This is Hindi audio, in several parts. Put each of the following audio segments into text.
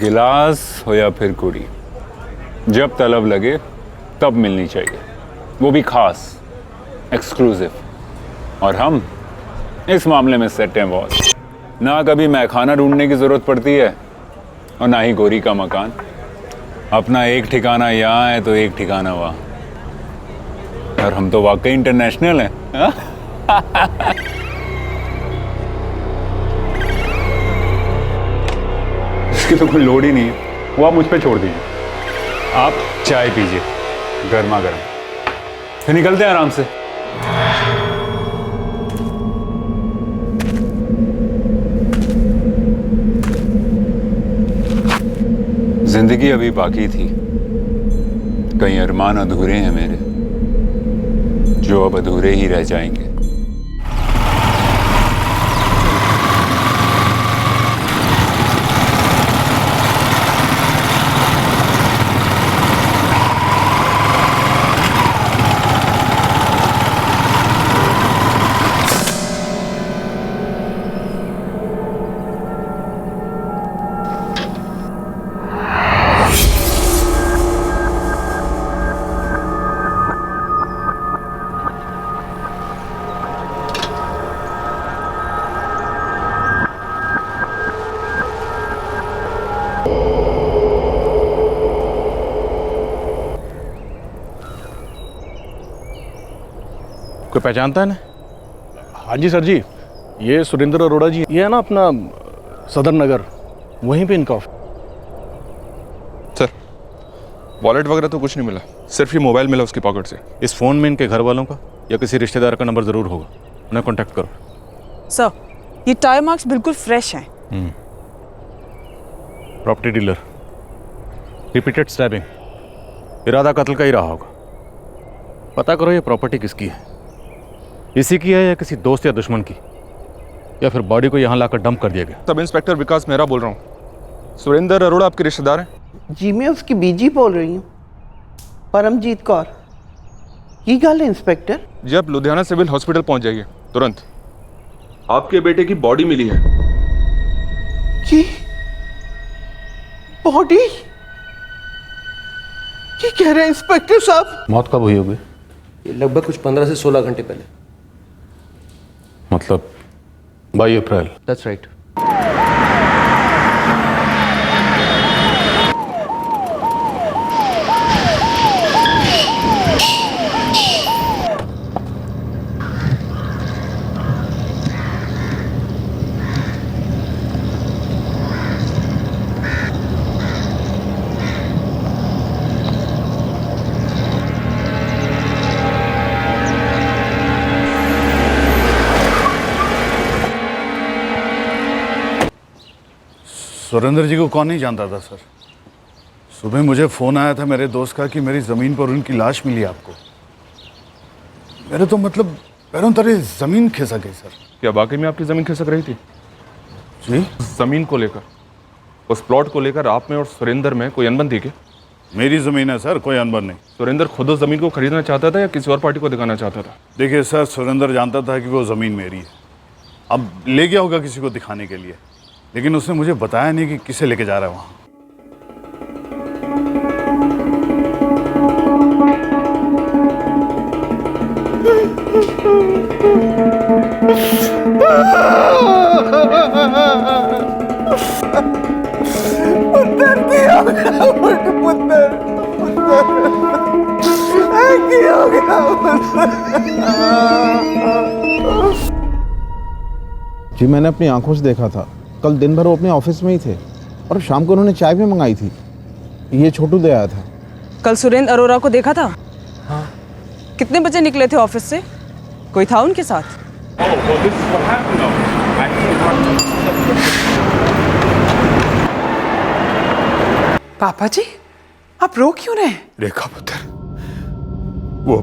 गिलास हो या फिर कुड़ी, जब तलब लगे तब मिलनी चाहिए, वो भी खास, एक्सक्लूसिव। और हम इस मामले में सेट हैं बॉस। ना कभी मैखाना ढूंढने की जरूरत पड़ती है और ना ही गोरी का मकान। अपना एक ठिकाना यहाँ है तो एक ठिकाना वहाँ। और हम तो वाकई इंटरनेशनल हैं। इसकी तो कोई लोड ही नहीं है, वो आप मुझ पे छोड़ दीजिए। आप चाय पीजिए गर्मा गर्म, फिर निकलते हैं आराम से। जिंदगी अभी बाकी थी, कई अरमान अधूरे हैं मेरे, जो अब अधूरे ही रह जाएंगे। कोई पहचानता है ना? हाँ जी सर जी, ये सुरेंद्र अरोड़ा जी, ये है ना अपना सदर नगर, वहीं पे इनका ऑफिस। सर, वॉलेट वगैरह तो कुछ नहीं मिला, सिर्फ ये मोबाइल मिला उसकी पॉकेट से। इस फ़ोन में इनके घर वालों का या किसी रिश्तेदार का नंबर ज़रूर होगा, उन्हें कॉन्टैक्ट करो। सर, ये टायर मार्क्स बिल्कुल फ्रेश हैं। प्रॉपर्टी डीलर, रिपीटेड स्टैबिंग, इरादा कत्ल का ही रहा होगा। पता करो ये प्रॉपर्टी किसकी है, इसी की है या किसी दोस्त या दुश्मन की, या फिर बॉडी को यहाँ लाकर डंप कर दिया गया। सब इंस्पेक्टर विकास मेहरा बोल रहा हूँ। सुरेंद्र अरोड़ा आपके रिश्तेदार हैं? जी मैं उसकी बीजी बोल रही हूँ, परमजीत कौर। की गल है इंस्पेक्टर? जी आप लुधियाना सिविल हॉस्पिटल पहुंच जाइए तुरंत। आपके बेटे की बॉडी मिली है। की बॉडी? क्या कह रहे हैं इंस्पेक्टर साहब? मौत कब हुई होगी? ये लगभग कुछ 15 से 16 घंटे पहले। मतलब 22 अप्रैल। That's right. सुरेंद्र जी को कौन नहीं जानता था सर। सुबह मुझे फ़ोन आया था मेरे दोस्त का कि मेरी ज़मीन पर उनकी लाश मिली आपको। मेरे तो मतलब पैरों तले ज़मीन खिसक गई सर। क्या वाकई में आपकी ज़मीन खिसक रही थी? जी? ज़मीन को लेकर, उस प्लॉट को लेकर आप में और सुरेंद्र में कोई अनबन थी क्या? मेरी ज़मीन है सर, कोई अनबन नहीं। सुरेंद्र खुद उस ज़मीन को खरीदना चाहता था या किसी और पार्टी को दिखाना चाहता था? देखिए सर, सुरेंद्र जानता था कि वो ज़मीन मेरी है। अब ले गया होगा किसी को दिखाने के लिए, लेकिन उसने मुझे बताया नहीं कि किसे लेके जा रहा है वहाँ। जी मैंने अपनी आंखों से देखा था। कल दिन भर वो अपने ऑफिस में ही थे और शाम को उन्होंने चाय भी मंगाई थी। ये छोटू दे आया था। कल सुरेंद्र अरोड़ा को देखा था? हाँ। कितने बजे निकले थे ऑफिस से? कोई था उनके साथ? पापा जी आप रो क्यों रहे? रेखा पुत्र, वो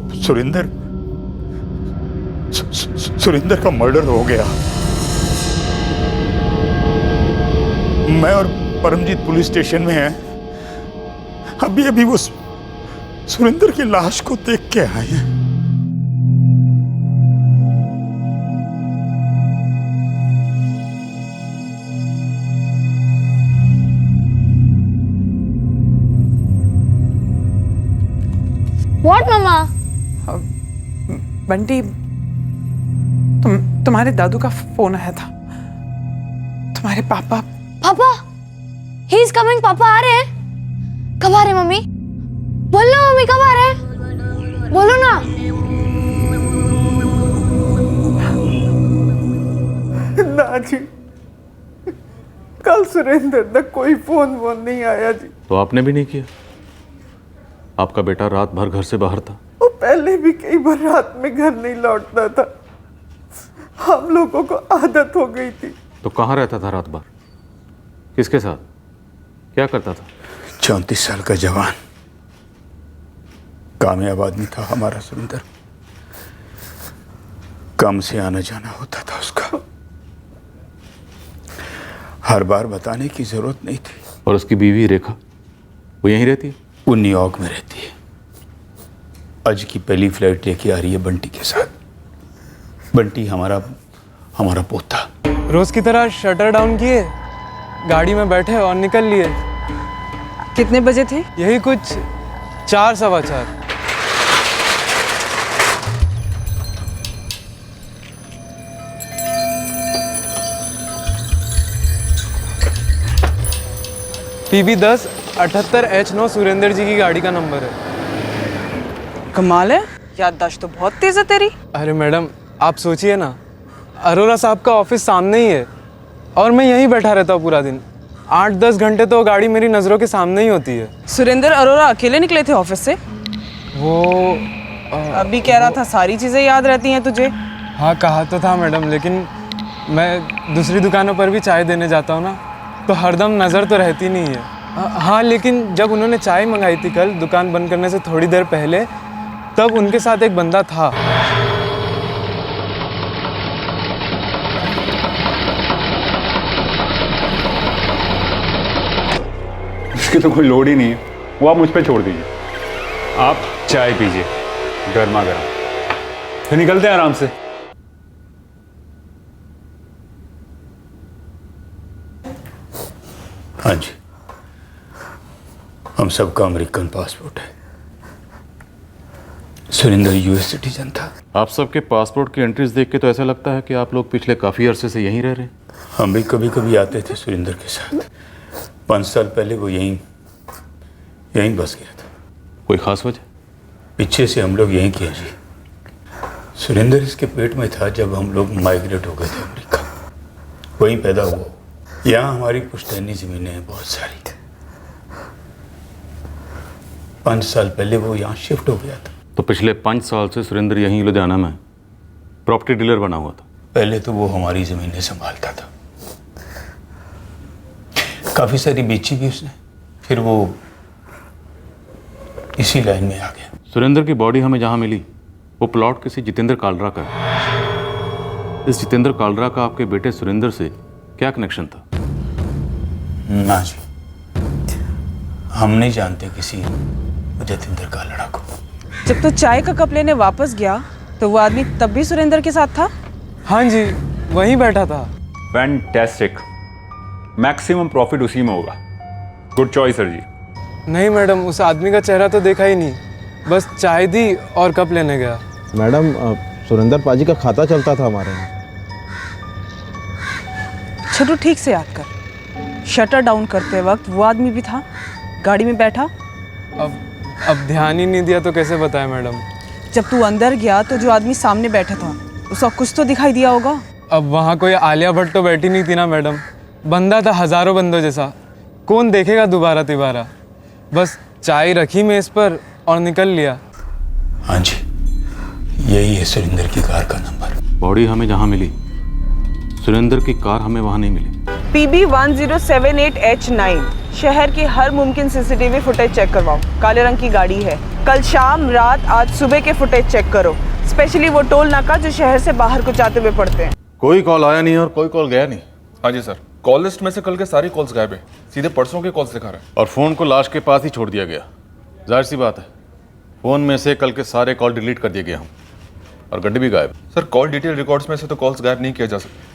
सुरेंद्र का मर्डर हो गया। मैं और परमजीत पुलिस स्टेशन में हैं। अभी वो सुरेंद्र की लाश को देख के आए हैं। व्हाट मम्मा? बंटी, तुम्हारे दादू का फोन आया था। तुम्हारे पापा। पापा? He is coming. पापा आ रहे हैं? कब आ रहे हैं मम्मी? बोलो मम्मी, कब आ रहे हैं? बोलो ना। ना जी, कल सुरेंद्र तक कोई फोन नहीं आया जी। तो आपने भी नहीं किया? आपका बेटा रात भर घर से बाहर था। वो पहले भी कई बार रात में घर नहीं लौटता था, हम लोगों को आदत हो गई थी। तो कहाँ रहता था रात भर? किसके साथ? क्या करता था? 34 साल का जवान, कामयाब आदमी था हमारा सुरेंद्र। काम से आना जाना होता था उसका, हर बार बताने की जरूरत नहीं थी। और उसकी बीवी रेखा, वो यहीं रहती है? वो न्यूयॉर्क में रहती है। आज की पहली फ्लाइट लेके आ रही है बंटी के साथ। बंटी हमारा पोता। रोज की तरह शटर डाउन किए, गाड़ी में बैठे और निकल लिए। कितने बजे थे? यही कुछ 4 सवा 4। PB 10 78H9 सुरेंद्र जी की गाड़ी का नंबर है। कमाल है, याददाश्त तो बहुत तेज है तेरी। अरे मैडम, आप सोचिए ना, अरोरा साहब का ऑफिस सामने ही है और मैं यहीं बैठा रहता हूँ पूरा दिन। 8-10 घंटे तो गाड़ी मेरी नज़रों के सामने ही होती है। सुरेंद्र अरोरा अकेले निकले थे ऑफिस से? वो अभी कह रहा था सारी चीजें याद रहती हैं तुझे। हाँ, कहा तो था मैडम, लेकिन मैं दूसरी दुकानों पर भी चाय देने जाता हूँ ना, तो हरदम नज़र तो रहती नहीं है। हाँ, लेकिन जब उन्होंने चाय मंगाई थी कल दुकान बंद करने से थोड़ी देर पहले, तब उनके साथ एक बंदा था। इसकी तो कोई लोड ही नहीं है, वो आप मुझ पे छोड़ दीजिए। आप चाय पीजिए गर्मा गर्म, फिर निकलते हैं आराम से। हाँ जी, हम सबका अमेरिकन पासपोर्ट है। सुरेंद्र यूएस सिटीजन था। आप सबके पासपोर्ट की एंट्रीज देख के तो ऐसा लगता है कि आप लोग पिछले काफ़ी अरसे से यहीं रह रहे हैं। हम भी कभी कभी आते थे सुरेंद्र के साथ। 5 साल पहले वो यहीं बस गया था। कोई ख़ास वजह? पीछे से हम लोग यहीं किए जी। सुरेंद्र इसके पेट में था जब हम लोग माइग्रेट हो गए थे अमेरिका, वहीं पैदा हुआ। यहाँ हमारी पुश्तैनी ज़मीनें हैं बहुत सारी। 5 साल पहले वो यहाँ शिफ्ट हो गया था। तो पिछले 5 साल से सुरेंद्र यहीं लुधियाना में प्रॉपर्टी डीलर बना हुआ था। पहले तो वो हमारी ज़मीनें संभालता था, काफ़ी सारी बेची भी उसने, फिर वो इसी लाइन में आ गया। सुरेंद्र की बॉडी हमें जहाँ मिली वो प्लॉट किसी जितेंद्र कालरा का है। इस जितेंद्र कालरा का आपके बेटे सुरेंद्र से क्या कनेक्शन था? ना जी, हम नहीं जानते किसी जितेंद्र कालरा को। जब तू चाय का कप लेने वापस गया तो वो आदमी तब भी सुरेंद्र के साथ था? हाँ जी, वहीं बैठा था। फैंटास्टिक, मैक्सिमम प्रॉफिट उसी में होगा। गुड चॉइस सर जी। नहीं मैडम, उस आदमी का चेहरा तो देखा ही नहीं, बस चाय दी और कप लेने गया। मैडम, सुरेंद्र पाजी का खाता चलता था हमारे यहाँ। छोटू, ठीक से याद कर, शटर डाउन करते वक्त वो आदमी भी था गाड़ी में बैठा? अब ध्यान ही नहीं दिया तो कैसे बताएं मैडम। जब तू अंदर गया तो जो आदमी सामने बैठा था उसका कुछ तो दिखाई दिया होगा। अब वहाँ कोई आलिया भट्ट तो बैठी नहीं थी ना मैडम, बंदा था हजारों बंदों जैसा, कौन देखेगा दोबारा तिबारा। बस चाय रखी मेज पर और निकल लिया। हाँ जी, यही है सुरेंद्र की कार का नंबर। बॉडी हमें जहाँ मिली, सुरेंद्र की कार हमें वहाँ नहीं मिली। PB 1078H9, शहर की हर मुमकिन CCTV फुटेज चेक करवाओ। काले रंग की गाड़ी है। कल शाम, रात, आज सुबह के फुटेज चेक करो, स्पेशली वो टोल नाका जो शहर से बाहर को जाते हुए पड़ते हैं। कोई कॉल आया नहीं और कोई कॉल गया नहीं। हाँ जी सर, कॉल लिस्ट में से कल के सारी कॉल्स गायब है, सीधे परसों के कॉल्स दिखा रहे हैं। और फ़ोन को लाश के पास ही छोड़ दिया गया। जाहिर सी बात है, फ़ोन में से कल के सारे कॉल डिलीट कर दिए गए हम, और गड्डी भी गायब। सर, कॉल डिटेल रिकॉर्ड्स में से तो कॉल्स गायब नहीं किया जा सकता,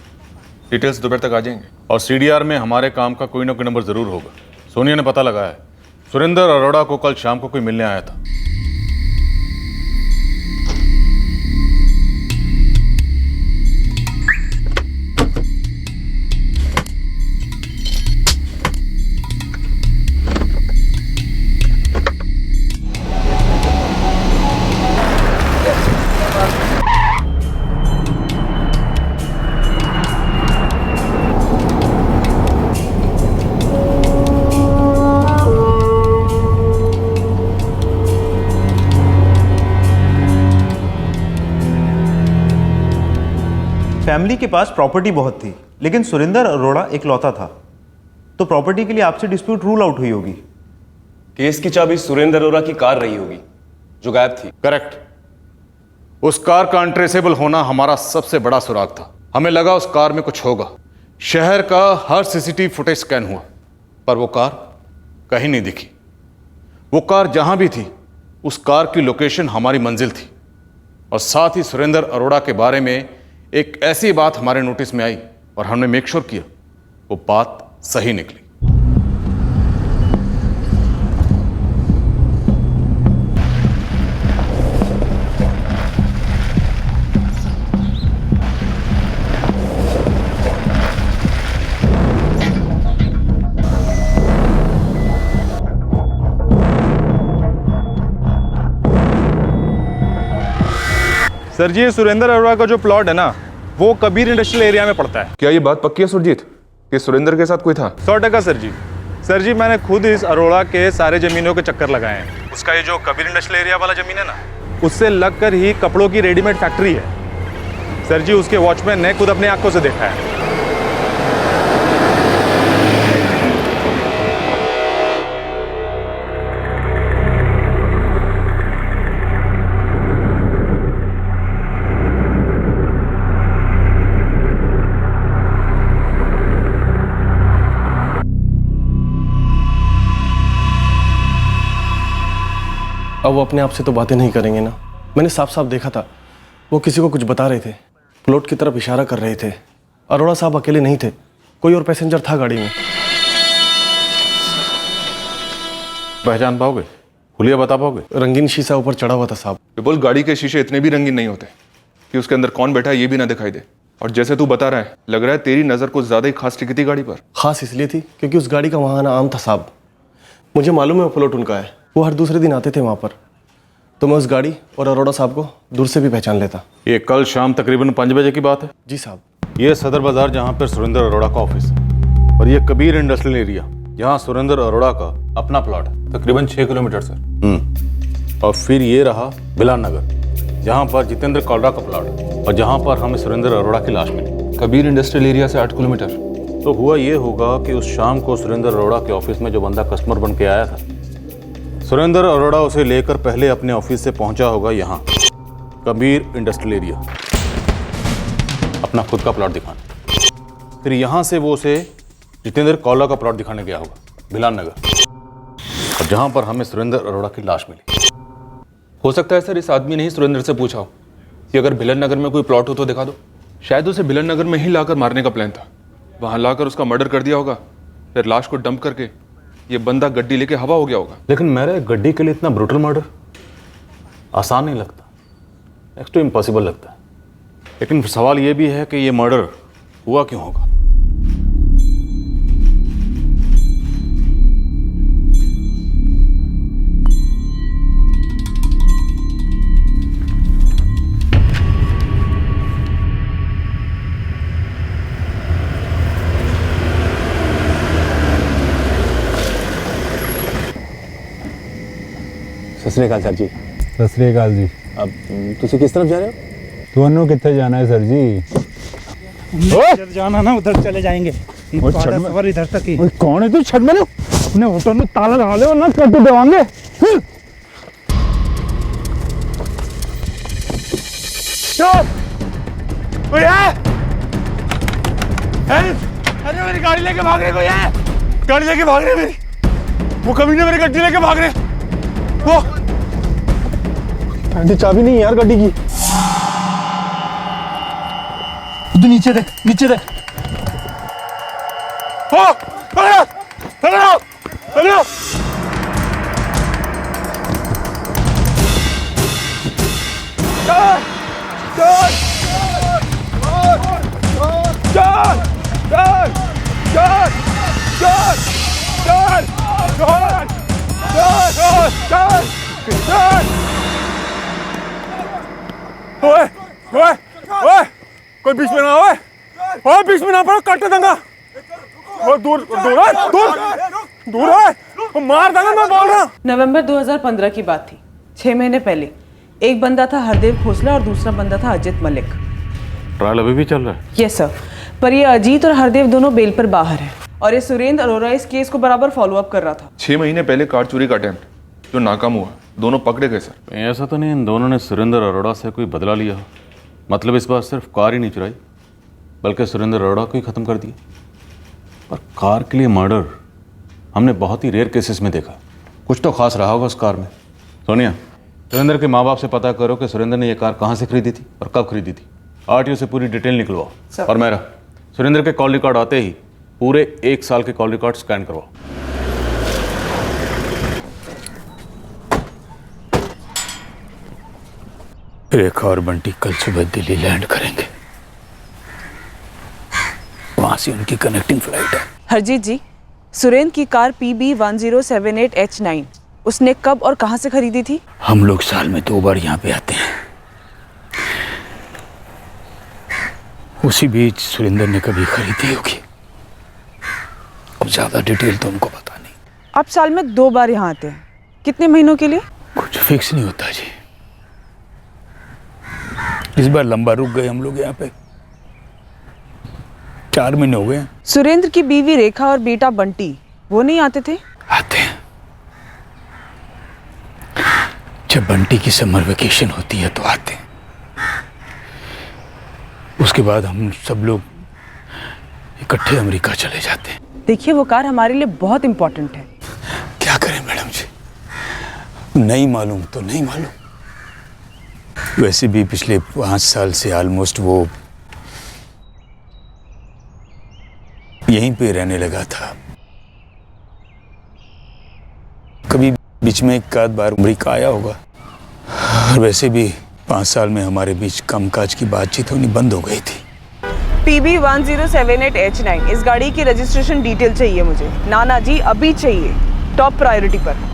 डिटेल्स दोपहर तक आ जाएंगे। और CDR में हमारे काम का कोई ना कोई नंबर ज़रूर होगा। सोनिया ने पता लगाया है, सुरेंद्र अरोड़ा को कल शाम को कोई मिलने आया था। फैमिली के पास प्रॉपर्टी बहुत थी, लेकिन सुरेंद्र अरोड़ा इकलौता था, तो प्रॉपर्टी के लिए आपसे डिस्प्यूट रूल आउट हुई होगी। केस की चाबी सुरेंद्र अरोड़ा की कार रही होगी जो गायब थी। करेक्ट। उस कार का अनट्रेसेबल होना हमारा सबसे बड़ा सुराग था। हमें लगा उस कार में कुछ होगा। शहर का हर सीसीटीवी फुटेज स्कैन हुआ, पर वो कार कहीं नहीं दिखी। वो कार जहां भी थी, उस कार की लोकेशन हमारी मंजिल थी, और साथ ही सुरेंद्र अरोड़ा के बारे में एक ऐसी बात हमारे नोटिस में आई और हमने मेक श्योर किया वो बात सही निकली। सर जी, ये सुरेंद्र अरोड़ा का जो प्लॉट है ना, वो कबीर इंडस्ट्रियल एरिया में पड़ता है। क्या ये बात पक्की है सुरजीत कि सुरेंद्र के साथ कोई था? 100% सर जी। सर जी, मैंने खुद इस अरोड़ा के सारे जमीनों के चक्कर लगाए हैं। उसका ये जो कबीर इंडस्ट्रियल एरिया वाला जमीन है ना, उससे लगकर ही कपड़ों की रेडीमेड फैक्ट्री है। सर जी, उसके वॉचमैन ने खुद अपनी आंखों से देखा है। अब वो अपने आप से तो बातें नहीं करेंगे ना। मैंने साफ साफ देखा था, वो किसी को कुछ बता रहे थे, प्लॉट की तरफ इशारा कर रहे थे। अरोड़ा साहब अकेले नहीं थे, कोई और पैसेंजर था गाड़ी में। पहचान पाओगे? हुलिया बता पाओगे? रंगीन शीशा ऊपर चढ़ा हुआ था साहब। बोल, गाड़ी के शीशे इतने भी रंगीन नहीं होते कि उसके अंदर कौन बैठा है ये भी ना दिखाई दे। और जैसे तू बता रहा है, लग रहा है तेरी नजर कुछ ज्यादा ही खास टिकी थी गाड़ी पर। खास इसलिए थी क्योंकि उस गाड़ी का वहाँ आना आम था साहब। मुझे मालूम है वो प्लॉट उनका है, वो हर दूसरे दिन आते थे वहाँ पर, तो मैं उस गाड़ी और अरोड़ा साहब को दूर से भी पहचान लेता। ये कल शाम तकरीबन 5 बजे की बात है? जी साहब। ये सदर बाजार जहाँ पर सुरेंद्र अरोड़ा का ऑफिस है, और ये कबीर इंडस्ट्रियल एरिया जहाँ सुरेंद्र अरोड़ा का अपना प्लॉट है, तकरीबन 6 किलोमीटर सर। और फिर ये रहा बिलान नगर, जहाँ पर जितेंद्र कौलरा का प्लॉट है और जहाँ पर हमें सुरेंद्र अरोड़ा की लाश मिली। कबीर इंडस्ट्रियल एरिया से 8 किलोमीटर। तो हुआ ये होगा कि उस शाम को सुरेंद्र अरोड़ा के ऑफिस में जो बंदा कस्टमर बन के आया था, सुरेंद्र अरोड़ा उसे लेकर पहले अपने ऑफिस से पहुंचा होगा यहाँ कबीर इंडस्ट्रियल एरिया, अपना खुद का प्लॉट दिखाने। फिर यहाँ से वो उसे जितेंद्र कौला का प्लॉट दिखाने गया होगा बिलान नगर, और जहाँ पर हमें सुरेंद्र अरोड़ा की लाश मिली। हो सकता है सर इस आदमी ने ही सुरेंद्र से पूछा हो कि अगर भिलन नगर में कोई प्लॉट हो तो दिखा दो। शायद उसे भिलन नगर में ही लाकर मारने का प्लान था, वहाँ लाकर उसका मर्डर कर दिया होगा, फिर लाश को डंप करके ये बंदा गड्डी लेके हवा हो गया होगा। लेकिन मेरे गड्डी के लिए इतना ब्रूटल मर्डर आसान नहीं लगता, नेक्स्ट टू इम्पॉसिबल लगता है। लेकिन सवाल ये भी है कि ये मर्डर हुआ क्यों होगा। सत श्री अकाल सर जी। सत श्री अकाल जी। अब तुसी किस तरफ जा रहे हो? ਤੁਹਾਨੂੰ कितने जाना है सर जी? उधर जाना ना, उधर चले जाएंगे। सफर इधर तक ही। कौन है तू? छठ मैंने अपने होटल में ताला लगा ले वरना कट देवांगे। अरे मेरी गाड़ी लेके भाग रहे, कोई है? गाड़ी लेके भाग रहे मेरी, वो कभी ने मेरी गड्डी लेके भाग रहे। वो चाबी नहीं यार गाड़ी की। तू नीचे देख, नीचे देख। हो पकड़ो पकड़ो पकड़ो। चल चल चल चल चल चल चल चल चल। ओए ओए ओए, कोई बीच में ना ओए, ओए बीच में ना पड़ो, काट दूंगा। वो दूर दूर है, दूर दूर है, मार दूंगा मैं बोल रहा हूँ। नवंबर 2015 की बात थी। 6 महीने पहले एक बंदा था हरदेव खोसला और दूसरा बंदा था अजित मलिक। ट्रायल अभी भी चल रहा है? यस सर, पर ये अजीत और हरदेव दोनों बेल पर बाहर हैं और ये सुरेंद्र अरोड़ा इस केस को बराबर फॉलो अप कर रहा था। 6 महीने पहले कार चोरी का अटेम्प्ट जो नाकाम हुआ, दोनों पकड़े गए सर। ऐसा तो नहीं इन दोनों ने सुरेंद्र अरोड़ा से कोई बदला लिया हो? मतलब इस बार सिर्फ कार ही नहीं चुराई बल्कि सुरेंद्र अरोड़ा को ही ख़त्म कर दिया। पर कार के लिए मर्डर हमने बहुत ही रेयर केसेस में देखा। कुछ तो खास रहा होगा उस कार में। सोनिया, सुरेंद्र के माँ बाप से पता करो कि सुरेंद्र ने यह कार कहाँ से खरीदी थी और कब खरीदी थी। आरटीओ से पूरी डिटेल निकलवाओ। और मेरा सुरेंद्र के कॉल रिकॉर्ड आते ही पूरे 1 साल के कॉल रिकॉर्ड स्कैन करवाओ। रेखा और बंटी कल सुबह दिल्ली लैंड करेंगे, वहां से उनकी कनेक्टिंग फ्लाइट है। हरजीत जी, सुरेंद्र की कार PB1078H9 उसने कब और कहां से खरीदी थी? हम लोग साल में 2 बार यहाँ पे आते हैं, उसी बीच सुरेंद्र ने कभी खरीदी होगी। अब ज्यादा डिटेल तो हमको पता नहीं। आप साल में 2 बार यहाँ आते हैं, कितने महीनों के लिए? कुछ फिक्स नहीं होता जी, इस बार लंबा रुक गए हम लोग यहाँ पे, 4 महीने हो गए। सुरेंद्र की बीवी रेखा और बेटा बंटी वो नहीं आते थे? आते हैं, जब बंटी की समर वेकेशन होती है तो आते हैं। उसके बाद हम सब लोग इकट्ठे अमेरिका चले जाते हैं। देखिए, वो कार हमारे लिए बहुत इंपॉर्टेंट है। क्या करें मैडम जी, नहीं मालूम तो नहीं मालूम। वैसे भी पिछले 5 साल से ऑलमोस्ट वो यहीं पे रहने लगा था। कभी बीच में 1 बार अमेरिका आया होगा। और वैसे भी 5 साल में हमारे बीच कामकाज की बातचीत होनी बंद हो गई थी। PB1078H9 इस गाड़ी की रजिस्ट्रेशन डिटेल चाहिए मुझे। नाना जी अभी चाहिए, टॉप प्रायोरिटी पर।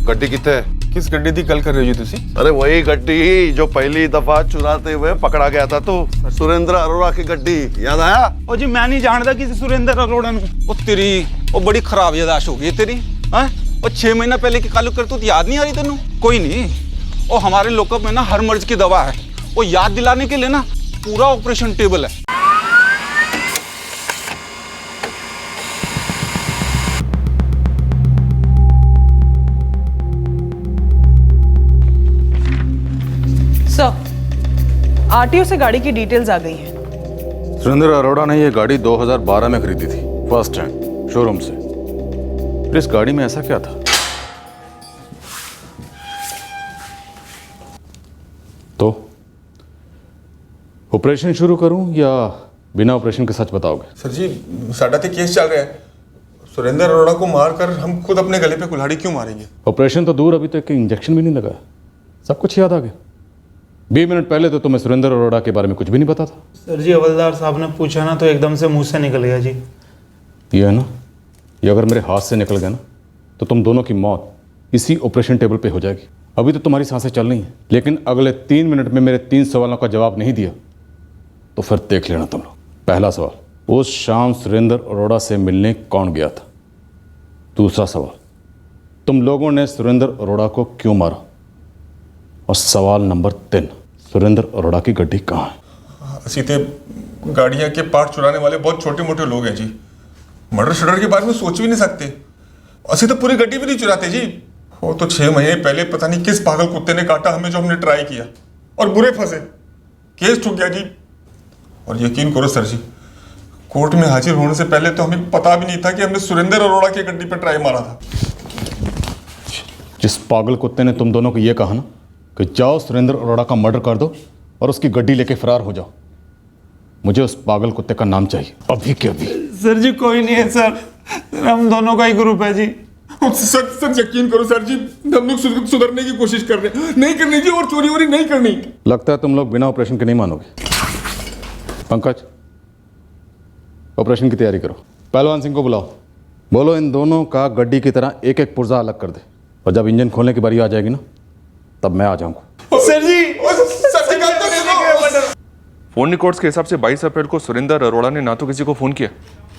गड्डी कितने है? किस गड्डी दी गल कर रहे हो जी तुसी? अरे वही गड्डी जो पहली दफा चुराते हुए पकड़ा गया था, तो सुरेंद्र अरोड़ा की गड्डी याद आया? ओ जी मैं नहीं जानता किसी सुरेंद्र अरोड़ा नु। ओ तेरी ओ बड़ी खराब यादाश्त हो गई तेरी। हैं ओ 6 महीना पहले की कालू करतूत याद नहीं आ रही तेनू? कोई नहीं, ओ हमारे लॉकअप में ना हर मर्ज की दवा है। वो याद दिलाने के लिए ना पूरा ऑपरेशन टेबल है। आरटीओ से गाड़ी की डिटेल्स आ गई हैं। सुरेंद्र अरोड़ा ने यह गाड़ी 2012 में खरीदी थी, फर्स्ट हैंड शोरूम से। फिर इस गाड़ी में ऐसा क्या था? तो ऑपरेशन शुरू करूं या बिना ऑपरेशन के सच बताओगे? सर जी, साडा ते केस चल रहा है। सुरेंद्र अरोड़ा को मारकर हम खुद अपने गले पे कुल्हाड़ी क्यों मारेंगे? ऑपरेशन तो दूर, अभी तक इंजेक्शन भी नहीं लगा। सब कुछ याद आ गया। 20 मिनट पहले तो तुम्हें सुरेंद्र अरोड़ा के बारे में कुछ भी नहीं पता था। सर जी, हवलदार साहब ने पूछा ना तो एकदम से मुंह से निकल गया जी। ये है ना, ये अगर मेरे हाथ से निकल गया ना तो तुम दोनों की मौत इसी ऑपरेशन टेबल पे हो जाएगी। अभी तो तुम्हारी सांसें चल रही हैं, लेकिन अगले 3 मिनट में मेरे 3 सवालों का जवाब नहीं दिया तो फिर देख लेना तुम लोग। पहला सवाल, उस शाम सुरेंद्र अरोड़ा से मिलने कौन गया था? दूसरा सवाल, तुम लोगों ने सुरेंद्र अरोड़ा को क्यों मारा? और सवाल नंबर 3, सुरेंद्र अरोड़ा की गड्डी कहाँ है? सीधे गाड़ियां के पार्ट चुराने वाले बहुत छोटे मोटे लोग हैं जी। मर्डर शर्डर के बारे में सोच भी नहीं सकते। असली तो पूरी गड्डी भी नहीं चुराते जी। वो तो 6 महीने पहले पता नहीं किस पागल कुत्ते ने काटा हमें, जो हमने ट्राई किया और बुरे फंसे, केस ठुक गया जी। और यकीन करो सर जी, कोर्ट में हाजिर होने से पहले तो हमें पता भी नहीं था कि हमने सुरेंद्र अरोड़ा की गड्डी पर ट्राई मारा था। जिस पागल कुत्ते ने तुम दोनों को यह कहा ना कि जाओ सुरेंद्र अरोड़ा का मर्डर कर दो और उसकी गड्डी लेके फरार हो जाओ, मुझे उस पागल कुत्ते का नाम चाहिए, अभी के अभी। सर जी कोई नहीं है सर, हम दोनों का ही ग्रुप है जी। सर यकीन करो सर जी, हम लोग सुधरने की कोशिश कर रहे हैं, नहीं करनी जी, और चोरी वोरी नहीं करनी। लगता है तुम लोग बिना ऑपरेशन के नहीं मानोगे। पंकज, ऑपरेशन की तैयारी करो। पहलवान सिंह को बुलाओ, बोलो इन दोनों का गड्डी की तरह एक एक पुर्जा अलग कर दे, और जब इंजन खोलने की बारी आ जाएगी ना तब मैं आ जाऊंगा। सर जी, फोन रिकॉर्ड्स के हिसाब से 22 अप्रैल को सुरेंद्र अरोड़ा ने ना तो किसी को फोन किया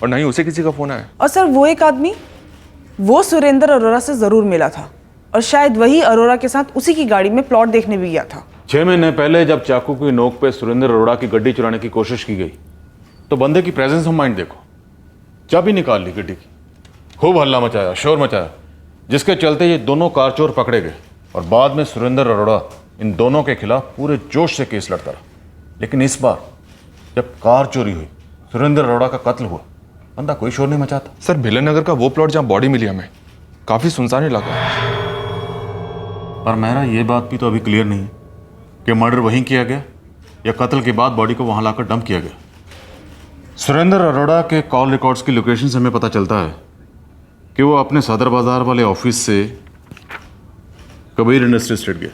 और ना ही उसे किसी का फोन आया। और सर वो एक आदमी वो सुरेंद्र अरोड़ा से जरूर मिला था और शायद वही अरोड़ा के साथ उसी की गाड़ी में प्लॉट देखने भी गया था। 6 महीने पहले जब चाकू की नोक पे सुरेंद्र अरोड़ा की गड्डी चुराने की कोशिश की गई तो बंदे की प्रेजेंस ऑफ माइंड देखो, चाबी निकाल ली गड्डी की, खूब हल्ला मचाया, शोर मचाया, जिसके चलते ये दोनों कार चोर पकड़े गए और बाद में सुरेंद्र अरोड़ा इन दोनों के खिलाफ पूरे जोश से केस लड़ता रहा। लेकिन इस बार जब कार चोरी हुई, सुरेंद्र अरोड़ा का कत्ल हुआ, बंदा कोई शोर नहीं मचाता। सर भिलन नगर का वो प्लॉट जहाँ बॉडी मिली हमें, काफी सुनसान इलाका है। पर मेरा ये बात भी तो अभी क्लियर नहीं है कि मर्डर वहीं किया गया या कत्ल के बाद बॉडी को वहां लाकर डंप किया गया। सुरेंद्र अरोड़ा के कॉल रिकॉर्ड्स की लोकेशन से हमें पता चलता है कि वो अपने सदर बाजार वाले ऑफिस से कबीर इंडस्ट्री स्टेट गया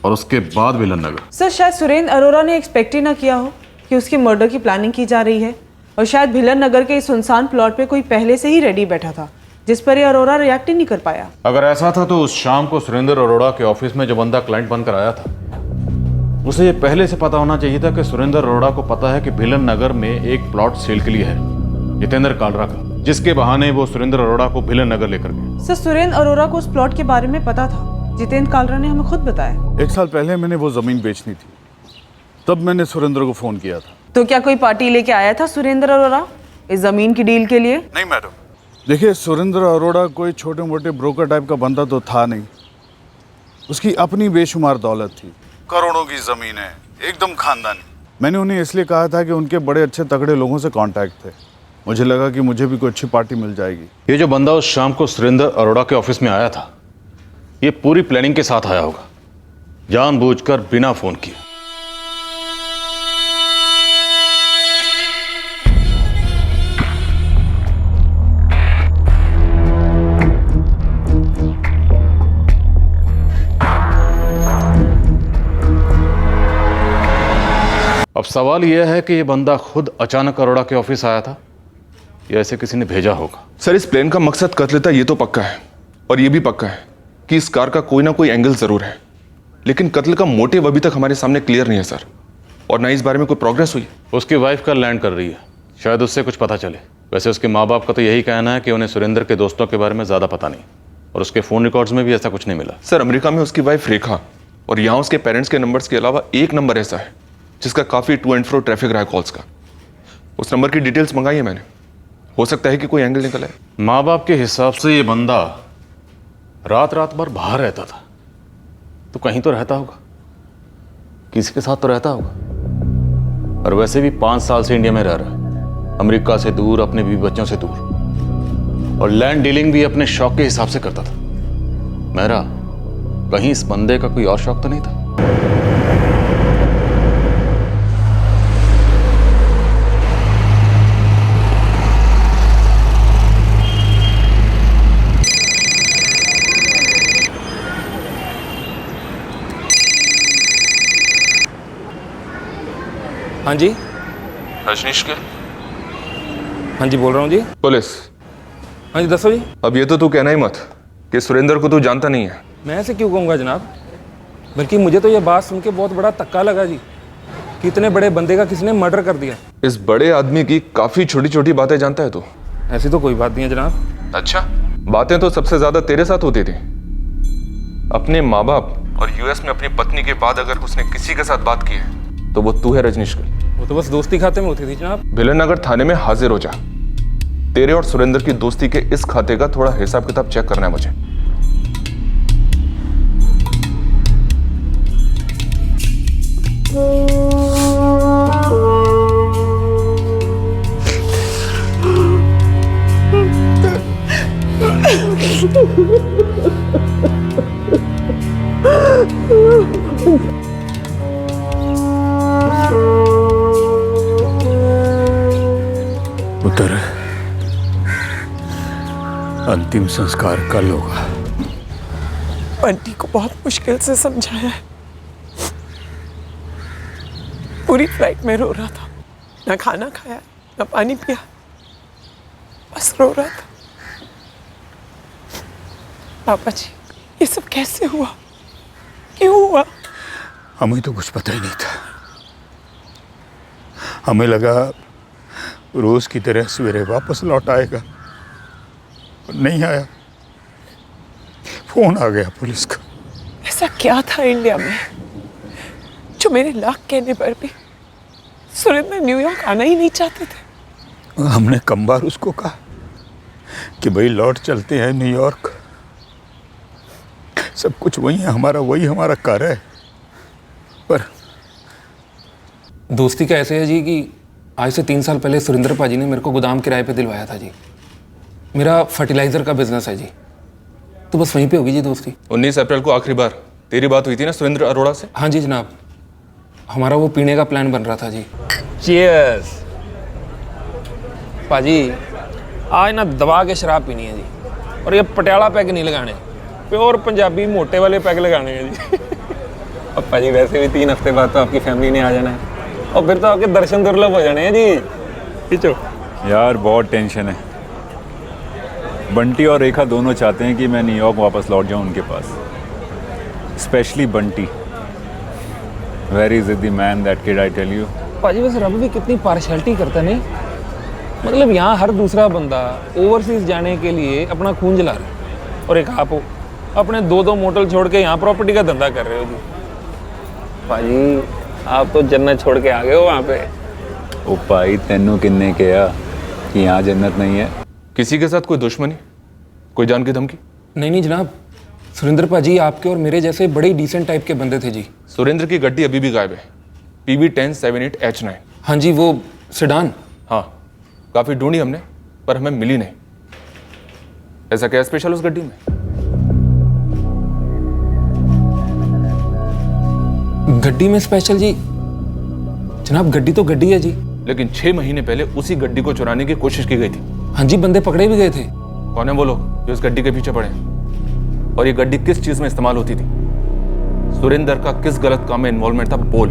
और उसके बाद भिलन नगर। सर शायद सुरेंद्र अरोड़ा ने एक्सपेक्ट ही ना किया हो कि उसके मर्डर की प्लानिंग की जा रही है और शायद भिलन नगर के इस सुनसान प्लॉट पे कोई पहले से ही रेडी बैठा था जिस पर ये अरोड़ा रिएक्ट ही नहीं कर पाया। अगर ऐसा था तो उस शाम को सुरेंद्र अरोड़ा के ऑफिस में जो बंदा क्लाइंट बनकर आया था उसे ये पहले से पता होना चाहिए था कि सुरेंद्र अरोड़ा को पता है कि भिलन नगर में एक प्लॉट सेल के लिए है जितेंद्र कालरा का, जिसके बहाने वो सुरेंद्र अरोड़ा को भिलन नगर लेकर गए। सर सुरेंद्र अरोड़ा को उस प्लॉट के बारे में पता था, जितेंद्र कालरा ने हमें खुद बताया। 1 साल पहले मैंने वो जमीन बेचनी थी, तब मैंने सुरेंद्र को फोन किया था। तो क्या कोई पार्टी लेके आया था सुरेंद्र अरोड़ा इस जमीन की डील के लिए? नहीं मैडम, देखिए सुरेंद्र अरोड़ा कोई छोटे मोटे ब्रोकर टाइप का बंदा तो था नहीं। उसकी अपनी बेशुमार दौलत थी, करोड़ों की जमीन है, एकदम खानदानी। मैंने उन्हें इसलिए कहा था कि उनके बड़े अच्छे तगड़े लोगों से कांटेक्ट थे। मुझे लगा कि मुझे भी कोई अच्छी पार्टी मिल जाएगी। ये जो बंदा उस शाम को सुरेंद्र अरोड़ा के ऑफिस में आया था, ये पूरी प्लानिंग के साथ आया होगा, जानबूझकर बिना फोन किए। अब सवाल यह है कि ये बंदा खुद अचानक अरोड़ा के ऑफिस आया था या ऐसे किसी ने भेजा होगा। सर इस प्लेन का मकसद कत्ल था, ये तो पक्का है, और ये भी पक्का है कि इस कार का कोई ना कोई एंगल जरूर है, लेकिन कत्ल का मोटिव अभी तक हमारे सामने क्लियर नहीं है सर, और ना इस बारे में कोई प्रोग्रेस हुई। उसकी वाइफ कल लैंड कर रही है, शायद उससे कुछ पता चले। वैसे उसके माँ बाप का तो यही कहना है कि उन्हें सुरेंद्र के दोस्तों के बारे में ज़्यादा पता नहीं, और उसके फ़ोन रिकॉर्ड्स में भी ऐसा कुछ नहीं मिला। सर अमेरिका में उसकी वाइफ रेखा और यहाँ उसके पेरेंट्स के नंबर्स के अलावा एक नंबर ऐसा है जिसका काफ़ी टू एंड फ्रो ट्रैफिक रहा है कॉल्स का। उस नंबर की डिटेल्स मंगाई है मैंने, हो सकता है कि कोई एंगल निकल आए। माँ बाप के हिसाब से ये बंदा रात रात भर बाहर रहता था, तो कहीं तो रहता होगा, किसी के साथ तो रहता होगा। और वैसे भी 5 साल से इंडिया में रह रहा है, अमेरिका से दूर, अपने बीवी बच्चों से दूर, और लैंड डीलिंग भी अपने शौक के हिसाब से करता था। मेरा कहीं इस बंदे का कोई और शौक तो नहीं था? हाँ जी, रजनीश के? हाँ जी बोल रहा हूँ जी। पुलिस? हाँ जी दसो जी। अब ये तो तू कहना ही मत कि सुरेंद्र को तू जानता नहीं है। मैं ऐसे क्यों कहूँगा जनाब, बल्कि मुझे तो ये बात सुन के बहुत बड़ा धक्का लगा जी कि इतने बड़े बंदे का किसने मर्डर कर दिया। इस बड़े आदमी की काफी छोटी छोटी बातें जानता है तू? ऐसी तो कोई बात नहीं है जनाब। अच्छा, बातें तो सबसे ज्यादा तेरे साथ होती थी। अपने माँ बाप और यूएस में अपनी पत्नी के बाद अगर उसने किसी के साथ बात की है तो वो तू है रजनीश का। वो तो बस दोस्ती खाते में होती थी जनाब। भिलन नगर थाने में हाजिर हो जा। तेरे और सुरेंद्र की दोस्ती के इस खाते का थोड़ा हिसाब किताब चेक करना है मुझे। पुत्र, अंतिम संस्कार कल होगा। बंटी को बहुत मुश्किल से समझाया है, पूरी फ्लाइट में रो रहा था, ना खाना खाया ना पानी पिया, बस रो रहा था। पापा जी ये सब कैसे हुआ, क्यों हुआ? हमें तो कुछ पता ही नहीं था। हमें लगा रोज की तरह सवेरे वापस लौट आएगा, नहीं आया। फोन आ गया पुलिस का। ऐसा क्या था इंडिया में जो मेरे लाख कहने पर भी सुरेंद्र न्यूयॉर्क आना ही नहीं चाहते थे? हमने कम बार उसको कहा कि भाई लौट चलते हैं न्यूयॉर्क, सब कुछ वही है, वही हमारा घर है। पर दोस्ती का ऐसे है जी कि आज से 3 साल पहले सुरेंद्र पाजी ने मेरे को गोदाम किराए पे दिलवाया था जी। मेरा फर्टिलाइजर का बिजनेस है जी, तो बस वहीं पे होगी जी दोस्ती। 19 अप्रैल को आखिरी बार तेरी बात हुई थी ना सुरेंद्र अरोड़ा से? हाँ जी जनाब, हमारा वो पीने का प्लान बन रहा था जी। चीयर्स पाजी, आज ना दबा के शराब पीनी है जी, और ये पटियाला पैग नहीं लगाने, प्योर पंजाबी मोटे वाले पैग लगाने हैं जी। अब पाजी वैसे भी 3 हफ्ते बाद तो आपकी फैमिली ने आ जाना है, और फिर तो आपके दर्शन दुर्लभ हो जाने हैं जी। खींचो यार, बहुत टेंशन है। बंटी और रेखा दोनों चाहते हैं कि मैं न्यूयॉर्क वापस लौट जाऊं उनके पास, स्पेशली बंटी। वेरी जिद्दी man that kid, I tell you. पाजी बस रब भी कितनी पार्शलिटी करता नहीं, मतलब यहाँ हर दूसरा बंदा ओवरसीज जाने के लिए अपना खून जला रहा है, और एक आप हो अपने 2 मोटल छोड़ के यहाँ प्रॉपर्टी का धंधा कर रहे हो जी। पाजी आप तो जन्नत छोड़ के आ गए हो वहाँ पे। ओ भाई, तेनू किन्ने कहा कि यहाँ जन्नत नहीं है? किसी के साथ कोई दुश्मनी, कोई जान की धमकी? नहीं जनाब, सुरेंद्र पाजी आपके और मेरे जैसे बड़े डिसेंट टाइप के बंदे थे जी। सुरेंद्र की गड्डी अभी भी गायब है, PB1078H9। हाँ जी, वो सेडान। हाँ, काफ़ी ढूंढी हमने पर हमें मिली नहीं। ऐसा क्या स्पेशल उस गड्डी में? गड्डी में स्पेशल जी? जनाब गड्डी तो गड्डी है जी। लेकिन 6 महीने पहले उसी गड्डी को चुराने की कोशिश की गई थी। हाँ जी, बंदे पकड़े भी गए थे। कौन है वो लोग जो इस गड्डी के पीछे पड़े हैं? और ये गड्डी किस चीज में इस्तेमाल होती थी? सुरेंद्र का किस गलत काम में इन्वॉल्वमेंट था? बोल।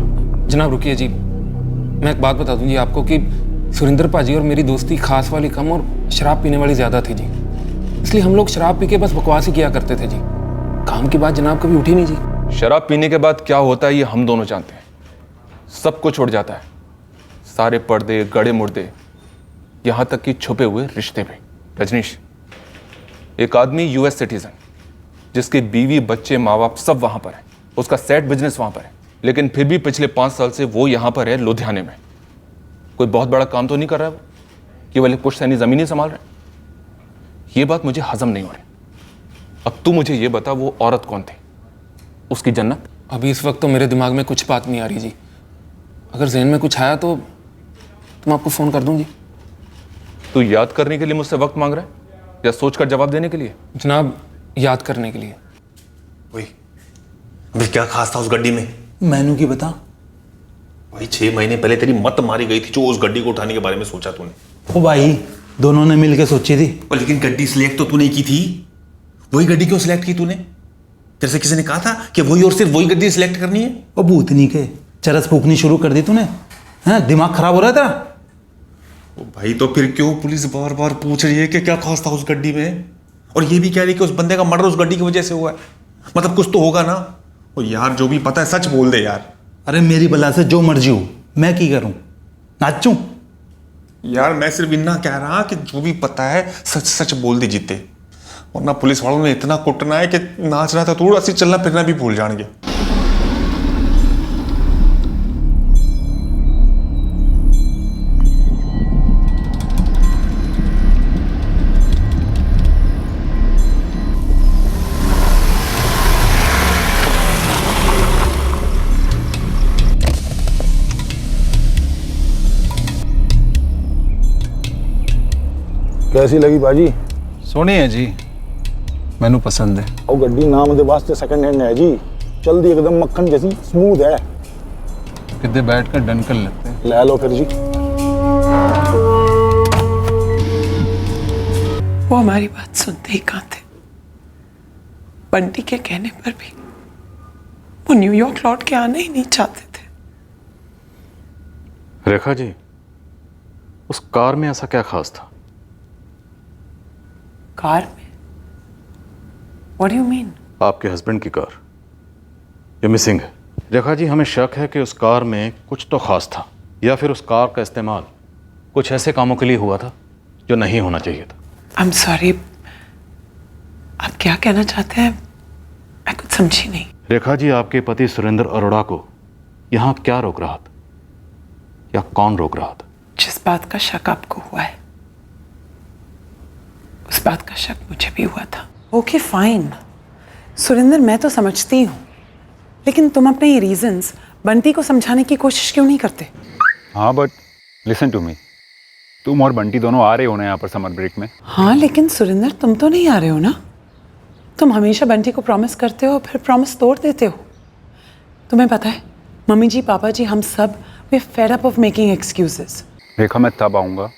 जनाब रुकिए जी, मैं एक बात बता दूं जी आपको कि सुरेंद्र पाजी और मेरी दोस्ती खास वाली कम और शराब पीने वाली ज्यादा थी जी। इसलिए हम लोग शराब पी के बस बकवास ही किया करते थे जी। काम की बात जनाब कभी उठी नहीं जी। शराब पीने के बाद क्या होता है ये हम दोनों जानते हैं। सब कुछ छोड़ जाता है, सारे पर्दे, गड़े मुर्दे, यहां तक कि छुपे हुए रिश्ते भी। रजनीश, एक आदमी US सिटीजन जिसके बीवी, बच्चे, माँ बाप सब वहां पर है, उसका सेट बिजनेस वहां पर है, लेकिन फिर भी पिछले 5 साल से वो यहां पर है लुधियाने में। कोई बहुत बड़ा काम तो नहीं कर रहा है वो, केवल एक पुश्तैनी जमीन ही संभाल रहा है। ये बात मुझे हजम नहीं हो रही। अब तू मुझे ये बता, वो औरत कौन थी? उसकी जन्नत? अभी इस वक्त तो मेरे दिमाग में कुछ बात नहीं आ रही जी। अगर ज़हन में कुछ आया तो मैं आपको फ़ोन कर दूं जी। तू याद करने के लिए मुझसे वक्त मांग रहा है या सोचकर जवाब देने के लिए? जनाब, याद करने के लिए। वही अभी क्या खास था उस गड्डी में? मैनू की बता भाई, 6 महीने पहले तेरी मत मारी गई थी जो उस गड्डी को उठाने के बारे में सोचा तूने। ओ भाई, दोनों ने मिलकर सोची थी। लेकिन गड्डी सिलेक्ट तो तूने की थी, वही गड्डी क्यों सिलेक्ट की तूने? तेरे से किसी ने कहा था कि वही और सिर्फ वही गड्डी सिलेक्ट करनी है? ओ भूतनी के चरस फूकनी शुरू कर दी तूने। हैं, दिमाग खराब हो रहा है तेरा? ओ भाई, तो फिर क्यों पुलिस बार बार पूछ रही है कि क्या खास था उस गड्डी में, और ये भी कह रही है कि उस बंदे का मर्डर उस गड्डी की वजह से हुआ है? मतलब कुछ तो होगा ना। ओ यार, जो भी पता है सच बोल दे यार। अरे मेरी बला से जो मर्जी हो, मैं की करूं? नाचूं? यार मैं सिर्फ इतना कह रहा कि जो भी पता है सच सच बोल दे जीते, वरना पुलिस वालों ने इतना कुटना है कि नाचना था थोड़ा सी, चलना फिरना भी भूल जाएंगे। कैसी लगी बाजी? सोनी है जी, मैनू पसंद है। और गड्डी नाम दे वास्ते सेकंड हैंड है जी, चलती एकदम मक्खन जैसी स्मूथ है। कितने बैठ कर डन कर लेते हैं। ले लो फिर जी। वो हमारी बात सुनते ही कहाँ थे। बंटी के कहने पर भी वो न्यूयॉर्क लौट के आना ही नहीं चाहते थे। रेखा जी, उस कार में ऐसा क्या खास था? कार में? What do you mean? आपके हस्बैंड की कार ये मिसिंग है। रेखा जी, हमें शक है कि उस कार में कुछ तो खास था, या फिर उस कार का इस्तेमाल कुछ ऐसे कामों के लिए हुआ था जो नहीं होना चाहिए था। I'm sorry, आप क्या कहना चाहते हैं? मैं कुछ समझी नहीं। रेखा जी, आपके पति सुरेंद्र अरोड़ा को यहाँ क्या रोक रहा था या कौन रोक रहा था? जिस बात का शक आपको हुआ है उस बात का शक मुझे भी हुआ था। ओके फाइन सुरेंद्र, मैं तो समझती हूँ, लेकिन तुम अपने ये रीजंस बंटी को समझाने की कोशिश क्यों नहीं करते? हाँ बट लिसन टू मी, तुम और बंटी दोनों आ रहे हो ना यहाँ पर समर ब्रेक में? हाँ लेकिन सुरेंद्र, तुम तो नहीं आ रहे हो ना। तुम हमेशा बंटी को प्रॉमिस करते हो फिर प्रॉमिस तोड़ देते हो। तुम्हें पता है मम्मी जी, पापा जी, हम सब we fed up of making excuses. Rekha, मैं तब आऊँगा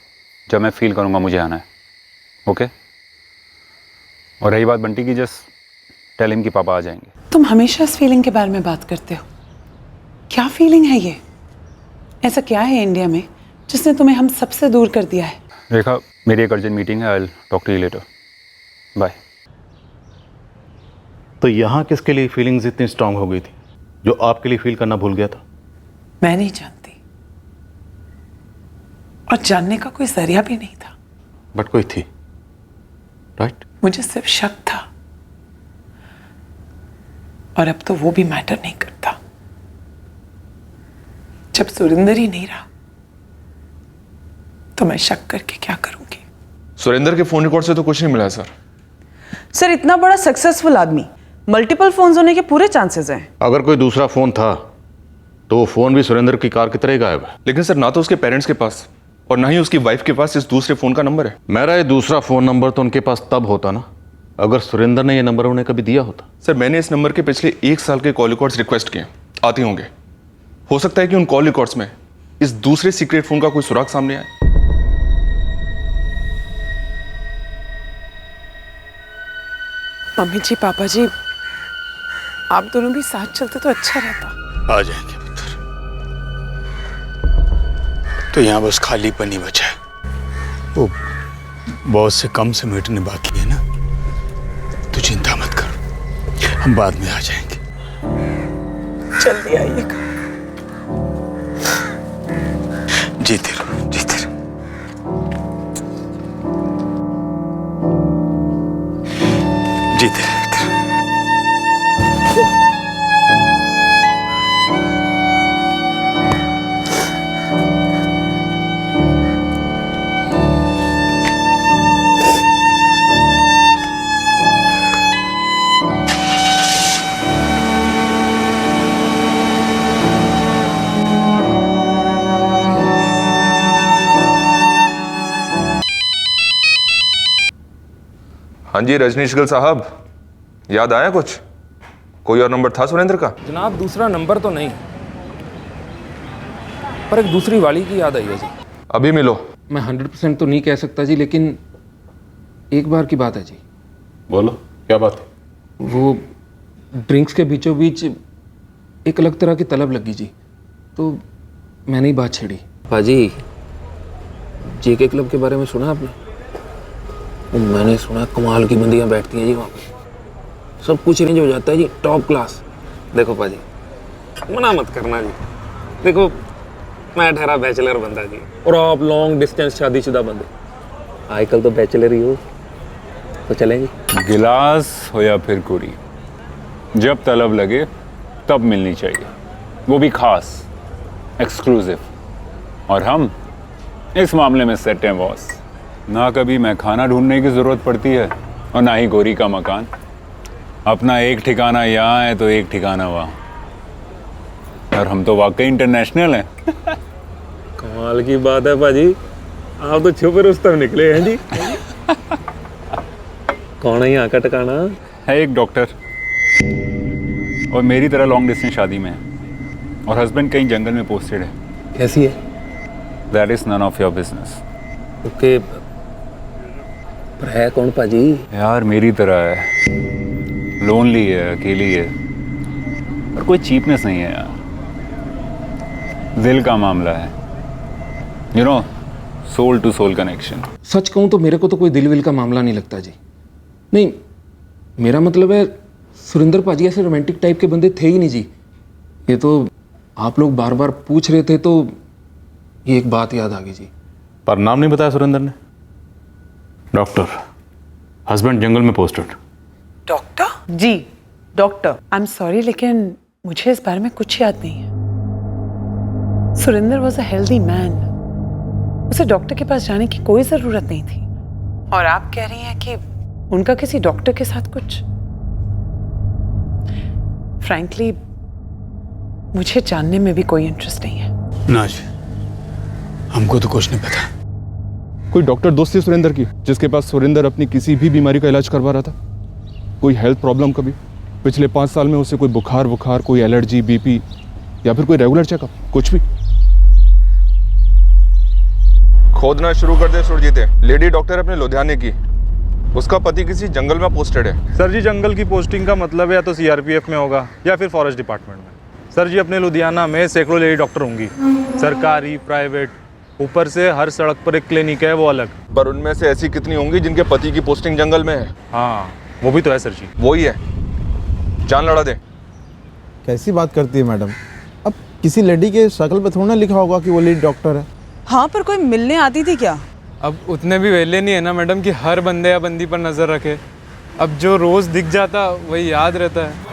जब मैं फील करूँगा मुझे आना है, ओके? और रही बात बंटी की, जस्ट टेल हिम कि पापा आ जाएंगे। तुम हमेशा इस फीलिंग के बारे में बात करते हो। क्या फीलिंग है ये? ऐसा क्या है इंडिया में जिसने तुम्हें हम सबसे दूर कर दिया है? रेखा, मेरी एक अर्जेंट मीटिंग है, I will talk to you later, bye. तो यहाँ किसके लिए फीलिंग्स इतनी स्ट्रांग हो गई थी जो आपके लिए फील करना भूल गया था? मैं नहीं जानती और जानने का कोई जरिया भी नहीं था। बट कोई थी, राइट? मुझे सिर्फ शक था और अब तो वो भी मैटर नहीं करता। जब सुरेंद्र ही नहीं रहा तो मैं शक करके क्या करूंगी? सुरेंद्र के फोन रिकॉर्ड से तो कुछ नहीं मिला है सर। सर, इतना बड़ा सक्सेसफुल आदमी, मल्टीपल फोन्स होने के पूरे चांसेस हैं। अगर कोई दूसरा फोन था तो वो फोन भी सुरेंद्र की कार की तरह ही गायब है। लेकिन सर, ना तो उसके पेरेंट्स के पास और ना ही उसकी वाइफ के पास इस दूसरे फोन का नंबर है। मेरा ये दूसरा फोन नंबर तो उनके पास तब होता ना अगर सुरेंद्र ने ये नंबर उन्हें कभी दिया होता। सर, मैंने इस नंबर के पिछले 1 साल के कॉल रिकॉर्ड्स रिक्वेस्ट किए, आते होंगे। हो सकता है कि उन कॉल रिकॉर्ड्स में इस दूसरे सीक्रेट फोन का कोई सुराग सामने आए। मम्मी जी, पापा जी, आप दोनों भी साथ चलते तो अच्छा रहता। आ जाएंगे पुत्र, तो यहाँ बस खालीपन ही बचा है। वो बहुत से कम से मिटने बाकी है ना, तो चिंता मत कर, हम बाद में आ जाएंगे। जल्दी आइएगा। जीते रहो, जीते रहो। जीते रहो। हाँ जी रजनीश गिल साहब, याद आया कुछ? कोई और नंबर था सुरेंद्र का? जनाब, दूसरा नंबर तो नहीं, पर एक दूसरी वाली की याद आई है जी। अभी मिलो। मैं 100% तो नहीं कह सकता जी, लेकिन एक बार की बात है जी। बोलो, क्या बात है? वो ड्रिंक्स के बीचों बीच एक अलग तरह की तलब लगी जी, तो मैंने ही बात छेड़ी। पाजी, जेके क्लब के बारे में सुना आपने? मैंने सुना कमाल की बंदियां बैठती हैं जी वहाँ पे, सब कुछ रेंज हो जाता है जी, टॉप क्लास। देखो पाजी, मना मत करना जी, देखो मैं ठहरा बैचलर बंदा जी, और आप लॉन्ग डिस्टेंस शादीशुदा बंदे, आजकल तो बैचलर ही हो, तो चलेंगे। गिलास हो या फिर कुड़ी, जब तलब लगे तब मिलनी चाहिए, वो भी खास, एक्सक्लूसिव। और हम इस मामले में सेट हैं बॉस। ना कभी मैं खाना ढूंढने की ज़रूरत पड़ती है और ना ही गोरी का मकान। अपना एक ठिकाना यहाँ है तो एक ठिकाना वहाँ। और हम तो वाकई इंटरनेशनल हैं। कमाल की बात है पाजी, आप तो छुपे रुस्तम निकले हैं जी। कौन है यहाँ का ठिकाना? है एक डॉक्टर, और मेरी तरह लॉन्ग डिस्टेंस शादी में है, और हस्बैंड कहीं जंगल में पोस्टेड है। कैसी है? That is none of your business. Okay, पर है कौन पाजी? यार मेरी तरह है, लोनली है, अकेली है, और कोई चीपनेस नहीं है यार, दिल का मामला है, you know, soul to soul connection. सच कहूँ तो मेरे को तो कोई दिल विल का मामला नहीं लगता जी। नहीं, मेरा मतलब है सुरेंद्र पाजी ऐसे रोमांटिक टाइप के बंदे थे ही नहीं जी। ये तो आप लोग बार बार पूछ रहे थे तो ये एक बात याद आ गई जी। पर नाम नहीं बताया सुरेंद्र ने। डॉक्टर, हस्बैंड जंगल में पोस्टेड। डॉक्टर? जी, डॉक्टर। आई एम सॉरी, लेकिन मुझे इस बारे में कुछ याद नहीं है। Surendra was a healthy man, उसे डॉक्टर के पास जाने की कोई जरूरत नहीं थी। और आप कह रही हैं कि उनका किसी डॉक्टर के साथ कुछ। फ्रैंकली मुझे जानने में भी कोई इंटरेस्ट नहीं है। नाज, हमको तो कुछ नहीं पता। कोई डॉक्टर दोस्त थी सुरेंद्र की जिसके पास सुरेंद्र अपनी किसी भी बीमारी का इलाज करवा रहा था? कोई हेल्थ प्रॉब्लम कभी पिछले 5 साल में उसे कोई बुखार, कोई एलर्जी, बीपी या फिर कोई रेगुलर चेकअप, कुछ भी? खोदना शुरू कर दे सुरजीत। लेडी डॉक्टर अपने लुधियाने की, उसका पति किसी जंगल में पोस्टेड है। सर जी, जंगल की पोस्टिंग का मतलब या तो सीआरपीएफ में होगा या फिर फॉरेस्ट डिपार्टमेंट में। सर जी, अपने लुधियाना में सैकड़ों लेडी डॉक्टर होंगी, सरकारी, प्राइवेट, ऊपर से हर सड़क पर एक क्लिनिक है, वो अलग। पर उनमें से ऐसी कितनी होंगी जिनके पति की पोस्टिंग जंगल में है? हाँ, वो भी तो है सर जी। वही है, जान लड़ा दे। कैसी बात करती है मैडम? अब किसी लेडी के शक्ल पे थोड़ा ना लिखा होगा कि वो लेडी डॉक्टर है। हाँ, पर कोई मिलने आती थी क्या? अब उतने भी वेले नहीं है ना मैडम कि हर बंदे या बंदी पर नज़र रखे। अब जो रोज़ दिख जाता वही याद रहता है।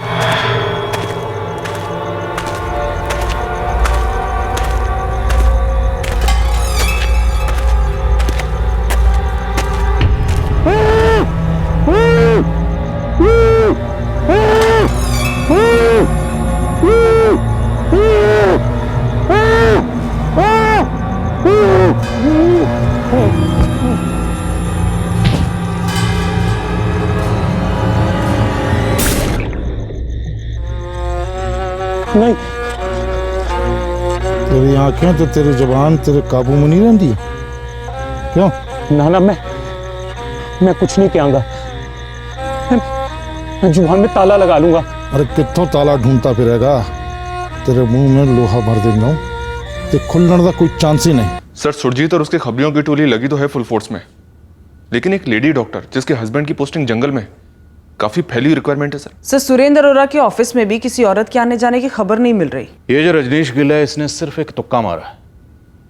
नहीं, तेरी आंखें तो तेरी जुबान तेरे काबू में नहीं रहती। क्यों? ना, मैं कुछ नहीं कहूँगा। मैं जुबान में ताला लगा लूंगा। अरे कितों ताला ढूंढता फिरेगा? तेरे मुंह में लोहा भर देना, ते खुलने का कोई चांस ही नहीं। सर, सुरजीत और उसके खबरियों की टोली लगी तो है फुल फोर्स में, लेकिन एक लेडी डॉक्टर जिसके हस्बैंड की पोस्टिंग जंगल में, काफी फैली रिक्वायरमेंट है सर, सुरेंद्र अरोड़ा के ऑफिस में भी किसी औरत के आने जाने की खबर नहीं मिल रही। ये जो रजनीश गिल है, इसने सिर्फ एक तुक्का मारा है।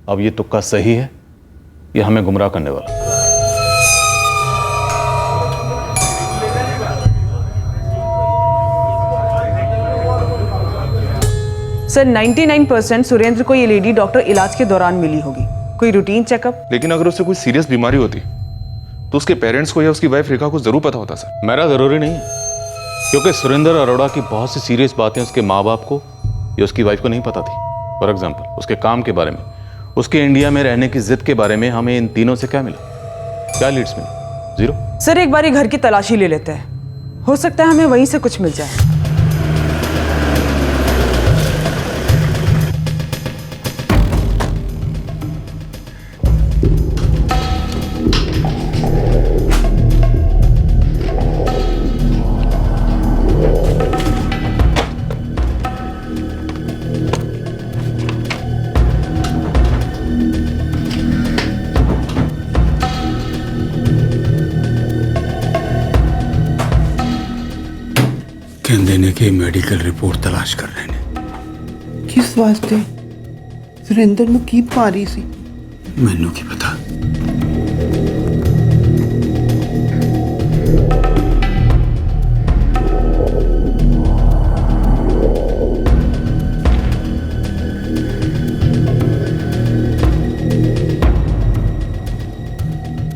अब ये तुक्का सही है या हमें गुमराह करने वाला? सर, 99% सुरेंद्र को ये लेडी डॉक्टर इलाज के दौरान मिली होगी, कोई रूटीन चेकअप। लेकिन अगर उसे कोई सीरियस बीमारी होती तो उसके पेरेंट्स को या उसकी वाइफ रेखा को जरूर पता होता सर। मेरा जरूरी नहीं है, क्योंकि सुरेंद्र अरोड़ा की बहुत सी सीरियस बातें उसके माँ बाप को या उसकी वाइफ को नहीं पता थी। फॉर एग्जाम्पल, उसके काम के बारे में, उसके इंडिया में रहने की जिद के बारे में हमें इन तीनों से क्या मिला? क्या लीड्स मिली? 0। सर, एक बार घर की तलाशी ले लेते हैं, हो सकता है हमें वहीं से कुछ मिल जाए। कहने की मेडिकल रिपोर्ट तलाश कर रहे हैं। किस वास्ते? सुरेंद्र ਨੂੰ ਕੀ ਭਾਰੀ ਸੀ? ਮੈਨੂੰ ਕੀ ਪਤਾ।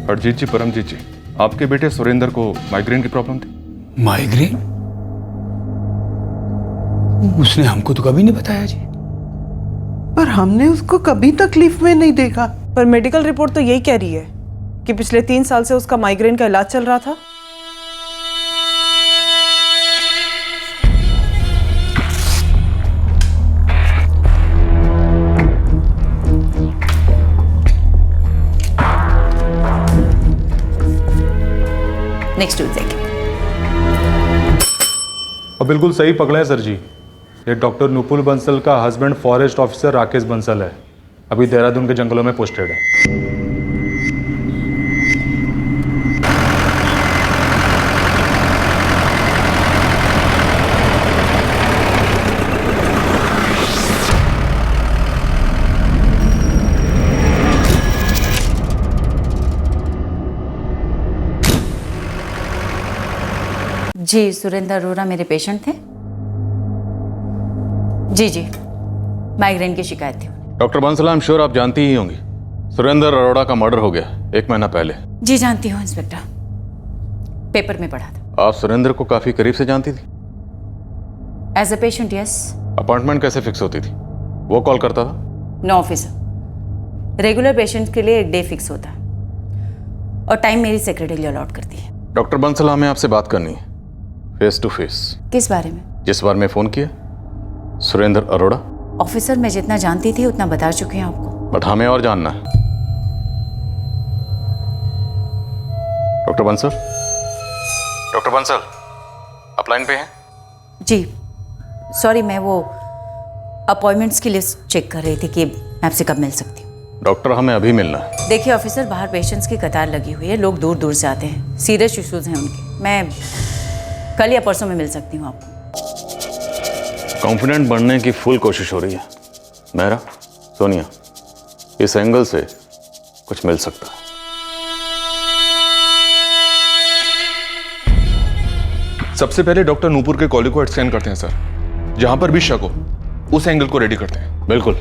अरजीत जी, परमजीत जी, आपके बेटे सुरेंद्र को माइग्रेन की प्रॉब्लम थी। माइग्रेन? उसने हमको तो कभी नहीं बताया जी। पर हमने उसको कभी तकलीफ में नहीं देखा। पर मेडिकल रिपोर्ट तो यही कह रही है कि पिछले 3 साल से उसका माइग्रेन का इलाज चल रहा था। Next Tuesday. और बिल्कुल सही पकड़े हैं सर जी, ये डॉक्टर नुपुल बंसल का husband forest officer Rakesh Bansal है, अभी देहरादून के जंगलों में पोस्टेड है। जी सुरेंद्र अरोड़ा मेरे पेशेंट थे। जी जी, माइग्रेन की शिकायत थी। Doctor Bansal, I am sure आप जानती ही होंगी, सुरेंद्र अरोड़ा का मर्डर हो गया 1 महीना पहले। जी जानती हूँ इंस्पेक्टर, पेपर में पढ़ा था। आप सुरेंद्र को काफी करीब से जानती थी? As a patient yes. Appointment fix फिक्स होती थी? वो कॉल करता था? नो ऑफिसर, रेगुलर पेशेंट के लिए एक डे फिक्स होता है और टाइम मेरी सेक्रेटरी अलॉट करती है। डॉक्टर बंसल, हमें आपसे बात करनी है, फेस टू फेस। किस बारे में? जिस बार मैं फोन किया, सुरेंद्र अरोड़ा। ऑफिसर, मैं जितना जानती थी उतना बता चुकी हूँ आपको। बट हमें और जानना है। डॉक्टर बंसल, डॉक्टर बंसल, आप लाइन पे हैं? जी सॉरी, मैं वो अपॉइंटमेंट्स की लिस्ट चेक कर रही थी कि मैं आपसे कब मिल सकती हूँ। डॉक्टर, हमें अभी मिलना है। देखिए ऑफिसर, बाहर पेशेंट्स की कतार लगी हुई है, लोग दूर दूर से आते हैं, सीरियस इश्यूज हैं उनके। मैं कल या परसों में मिल सकती हूँ आपको। कॉन्फिडेंट बनने की फुल कोशिश हो रही है मेरा, सोनिया, इस एंगल से कुछ मिल सकता है। सबसे पहले डॉक्टर नूपुर के कॉल को स्कैन करते हैं सर, जहां पर भी शक हो उस एंगल को रेडी करते हैं। बिल्कुल,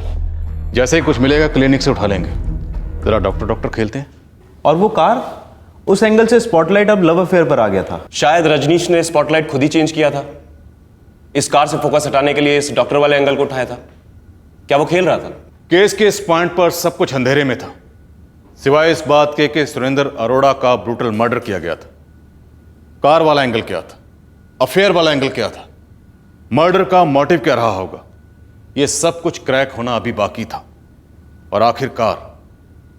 जैसे ही कुछ मिलेगा क्लिनिक से उठा लेंगे। जरा डॉक्टर डॉक्टर खेलते हैं। और वो कार, उस एंगल से स्पॉटलाइट अब लव अफेयर पर आ गया था। शायद रजनीश ने स्पॉटलाइट खुद ही चेंज किया था, इस कार से फोकस हटाने के लिए इस डॉक्टर वाले एंगल को उठाया था। क्या वो खेल रहा था? केस के इस पॉइंट पर सब कुछ अंधेरे में था, सिवाय इस बात के कि सुरेंद्र अरोड़ा का ब्रूटल मर्डर किया गया था। कार वाला एंगल क्या था, अफेयर वाला एंगल क्या था, मर्डर का मोटिव क्या रहा होगा, यह सब कुछ क्रैक होना अभी बाकी था। और आखिरकार